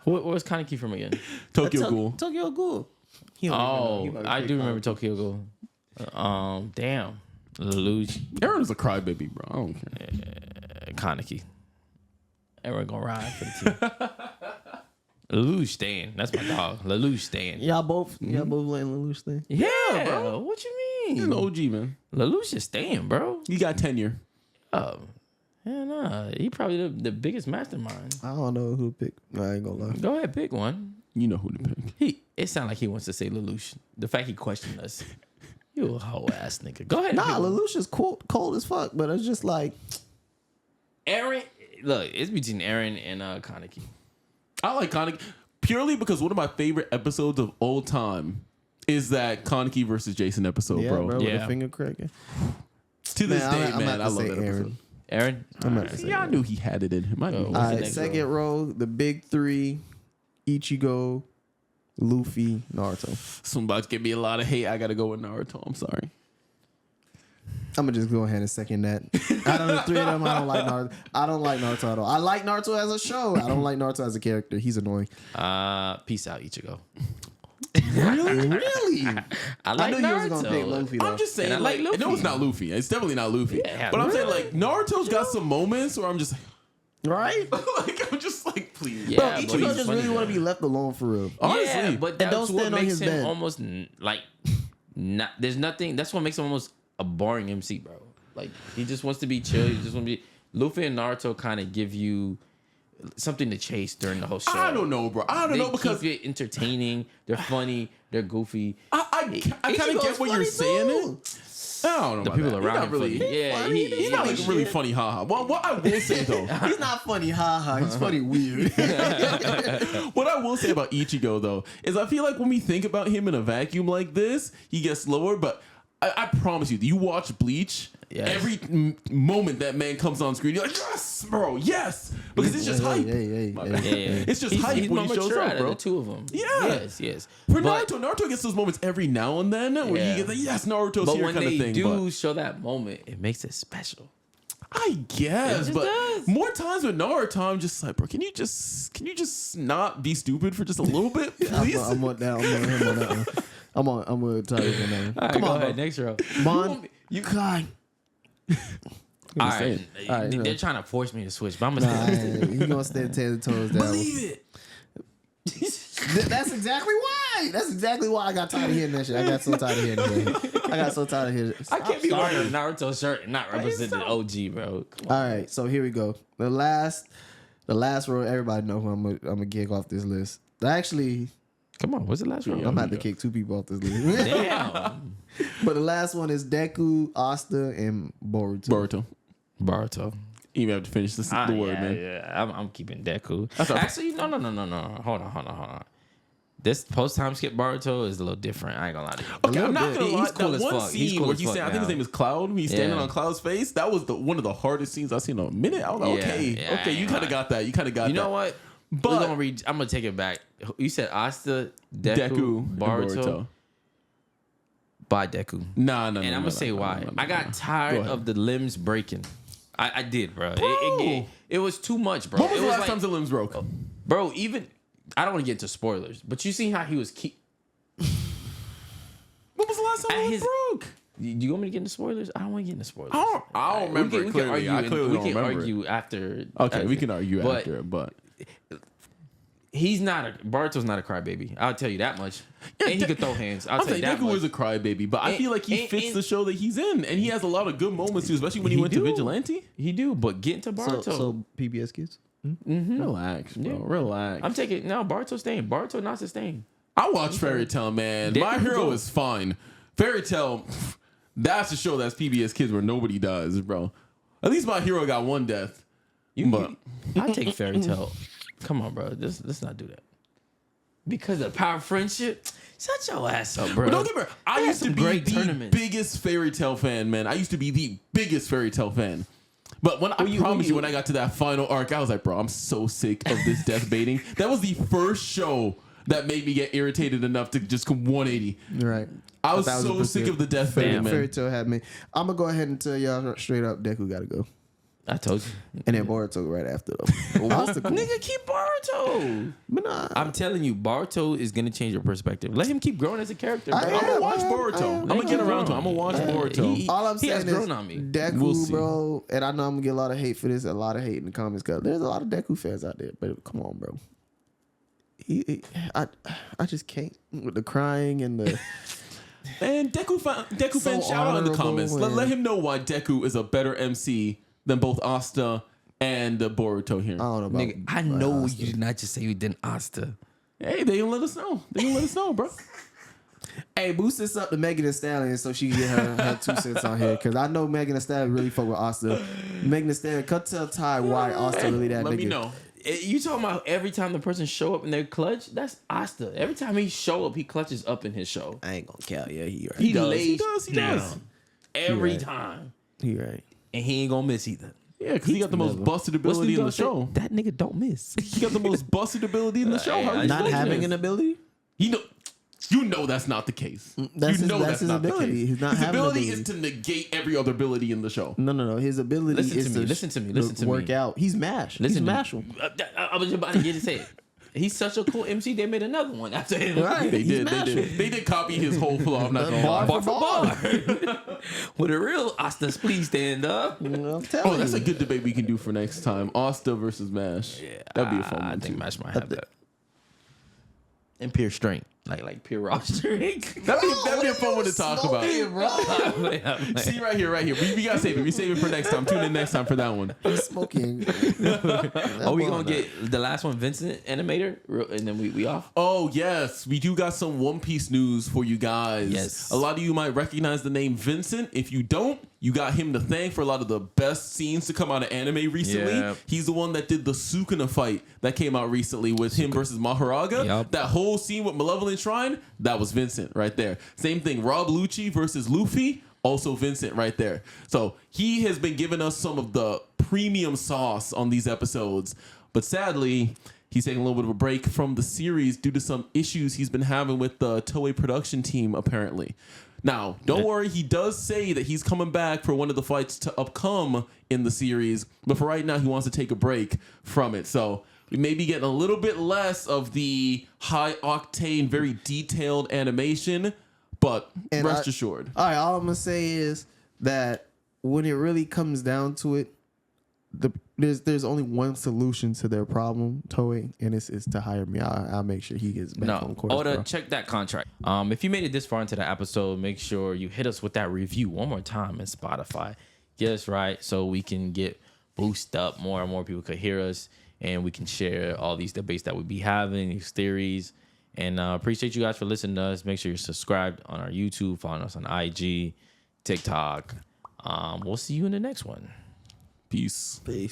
Where's Kaneki from again? Tokyo Ghoul. Tokyo Ghoul. He don't even know. Oh, He might I pick do remember Kaneki. Tokyo Ghoul. Damn, Lelouch, Aaron is a crybaby, bro. I don't care. Kaneki. And we're gonna ride for the team. Lelouch staying. That's my dog. Lelouch staying. Y'all both letting Lelouch stay? Yeah, bro. What you mean? He's an OG, man. Lelouch is staying, bro. He got tenure. Oh, yeah, nah. He probably the biggest mastermind. I don't know who to pick. I ain't gonna lie. Go ahead, pick one. You know who to pick. It sounds like he wants to say Lelouch. The fact he questioned us. You a hoe ass nigga. Go ahead. Nah, Lelouch is cold as fuck, but it's just like Aaron. Look, it's between Aaron and Kaneki. I like Kaneki purely because one of my favorite episodes of all time is that Kaneki versus Jason episode, yeah, bro. with Yeah. the finger cracking. To this day, I'm man, I love that episode. Aaron. Aaron. I'm about to say Yeah, I Aaron. knew he had it in him. I knew. Oh. All What's the right, next second row, the big three: Ichigo, Luffy, Naruto. Somebody's give me a lot of hate. I gotta go with Naruto. I'm sorry. I'm gonna just go ahead and second that. Out of the three of them, I don't like Naruto. I don't like Naruto at all. I like Naruto as a show. I don't like Naruto as a character. He's annoying. Peace out, Ichigo. Really? I like knew you Naruto. was gonna pick Luffy though. I'm just saying, And I like like, no, Luffy. it's not Luffy. It's definitely not Luffy. Yeah, but I'm saying, really? like, Naruto's got some moments where I'm just Right? like, I'm just like, please. Yeah, Bro, but Ichigo he's just funny, really want though. to be left alone for real. Honestly. Yeah, but that's don't what stand on makes his him bed. almost like not. There's nothing. That's what makes him almost a boring MC, bro. Like he just wants to be chill. He just want to be. Luffy and Naruto kind of give you something to chase during the whole show. I don't know, bro. I don't know because keep it entertaining. They're funny. They're goofy. I kind of Ichigo's get what you're funny, saying. too. I don't know. The about people that. around He's him not really. funny. Yeah, He's not like really funny, haha. Well, what I will say though, He's not funny, haha. He's funny weird. what I will say about Ichigo though is I feel like when we think about him in a vacuum like this, he gets slower. But I promise you, you watch Bleach. Yes. Every moment that man comes on screen, you're like, yes, bro, yes, because it's just hype. My bad. Yeah, It's just hype he's when he more shows mature up, out bro. of the two of them. Yeah. Yes. For But- Naruto gets those moments every now and then where Yeah. you get like, yes, Naruto's But here when kind they of thing. do But show that moment, it makes it special. I guess, It just but does. more times with Naruto, I'm just like, bro, can you just not be stupid for just a little bit, please? I'm on that. I'm on him on that one. I'm on Tiger on that one. All right, Come go on, ahead. bro. Next row. Mon, you God. All say right. it. All right, They're no. trying to force me to switch, but I'm gonna Nah, stay. you gonna stand 10 toes down. Believe it. That's exactly why. That's exactly why I got tired of hearing that shit. I got so tired of hearing that. I got so tired of hearing it. I can't be wearing a Naruto shirt and not represent the OG, bro. Come on. All right, so here we go. The last row. Everybody know who I'm gonna kick off this list. Actually, Come on. What's the last row? I'm about to kick two people off this list. Damn. But the last one is Deku, Asta, and Boruto. Baruto. You have to finish the word, man. Yeah, I'm keeping Deku. That's all right. Actually, no. Hold on. This post-time skip Baruto is a little different. I ain't gonna lie to you. Okay, I'm not gonna lie. He's cool that as one fuck. He's scene cool where as he's fuck standing, I think his now. name is Cloud. When he's standing Yeah. on Cloud's face, that was one of the hardest scenes I've seen in a minute. I was like, Yeah, okay, yeah, okay, I you ain't kind of lying. got that. You kind of got You that. know what? But I'm gonna take it back. You said Asta, Deku, Deku, and Baruto. By Deku. No. And I'm gonna say why. I got Go tired ahead. of the limbs breaking. I did, bro. Bro. It was too much, bro. When was It the last like- time the limbs broke? Bro, even I don't want to get into spoilers, but you seen how he was When was the last time At the his- limbs broke? You want me to get into spoilers? I don't want to get into spoilers. I don't remember it We clearly. I clearly we don't can remember argue after. Okay, we can argue But after it, but he's not Baruto's not a crybaby. I'll tell you that much. And he can throw hands. I'll I'm tell you saying that Deku much. is a crybaby, but I And- feel like he and- fits and- the show that he's in, and he has a lot of good moments too, especially when he He went to do. Vigilante. He do, but get into Baruto. So PBS kids. Relax, bro. Yeah. Relax. I'm taking no Baruto staying. Baruto not staying. I watch Fairy Tail, man. Deku My Hero go. is fine. Fairy Tail, that's a show that's PBS Kids where nobody does, bro. At least My Hero got one death. But I take Fairy Tail. Come on, bro. Let's not do that. Because of the power of friendship. Shut your ass up, bro. But don't get me wrong. I They had used to some be great the tournaments. biggest Fairy Tail fan, man. I used to be the biggest Fairy Tail fan. But when I promise you, when I got to that final arc, I was like, bro, I'm so sick of this death baiting. That was the first show that made me get irritated enough to just come 180. Right. I was 1000%. so sick of the death baiting, Damn. man. Fairy Tail had me. I'm gonna go ahead and tell y'all straight up, Deku gotta go, I told you. and then Boruto right after though. Nigga, keep Baruto. But nah, I'm telling you, Baruto is gonna change your perspective. Let him keep growing as a character, bro. I I'm gonna am, watch I am, Boruto. I am. I'm gonna get around to it. I'm gonna watch Boruto. He- all I'm he has saying is grown on me. Deku, We'll see. bro. And I know I'm gonna get a lot of hate for this, a lot of hate in the comments because there's a lot of Deku fans out there. But come on, bro. I just can't with the crying and the. And Deku fan, shout out in the comments. Let him know why Deku is a better MC than both Asta and Boruto here. I don't know about. Nigga, I know you did not just say you didn't Asta. Hey, they didn't let us know. They didn't let us know, bro. Hey, boost this up to Megan Thee Stallion so she can get her 2 cents on here. Because I know Megan Thee Stallion really fuck with Asta. Megan Thee Stallion, cut tell Ty why Asta really that Let nigga. me know. You talking about every time the person show up in their clutch? That's Asta. Every time he show up, he clutches up in his show. I ain't gonna count. Yeah, he right. He does. lays He does. down every right. time, He right. and he ain't gonna miss either. Yeah, because he got the most busted ability in the show. That nigga don't miss. He got the most busted ability in the show. Hey, How you Not supposed to having miss? an ability. You know that's not the case. That's you know his that's not ability. the case. He's not His having ability ability. is to negate every other ability in the show. No. His ability Listen is to me, to listen to me, listen to me. work out. He's Mash. Listen, He's to me. Mashal. I was just about to get to say it. He's such a cool MC. They made another one after him. Right. They He's did. Mashal. They did copy his whole flaw. I'm not gonna lie. Bar for bar. With a real Asta, please stand up. You know, I'm telling Oh, that's you. a good debate we can do for next time. Asta versus Mash. Yeah, that'd be a fun I one think too. Mash might have that. And pure strength, like pure raw strength. That'd be a fun one to talk about. See right here. We gotta save it. We save it for next time. Tune in next time for that one. Smoking. Are we gonna get the last one, Vincent Animator, and then we off? Oh yes, we do got some One Piece news for you guys. Yes. A lot of you might recognize the name Vincent. If you don't, you got him to thank for a lot of the best scenes to come out of anime recently. Yep. He's the one that did the Sukuna fight that came out recently with him versus Maharaga. Yep. That whole scene with Malevolent Shrine, that was Vincent right there. Same thing, Rob Lucci versus Luffy, also Vincent right there. So he has been giving us some of the premium sauce on these episodes. But sadly, he's taking a little bit of a break from the series due to some issues he's been having with the Toei production team, apparently. Now, don't worry, he does say that he's coming back for one of the fights to upcome in the series, but for right now, he wants to take a break from it. So we may be getting a little bit less of the high-octane, very detailed animation, but And rest assured. All right, all I'm gonna say is that when it really comes down to it, there's only one solution to their problem, Toei, and it's to hire me. I'll make sure he gets back on course. Oda, bro. check that contract. If you made it this far into the episode, make sure you hit us with that review one more time in Spotify. Get us right so we can get boosted up. More and more people could hear us, and we can share all these debates that we be having, these theories. And appreciate you guys for listening to us. Make sure you're subscribed on our YouTube, follow us on IG, TikTok. We'll see you in the next one. Peace. Peace.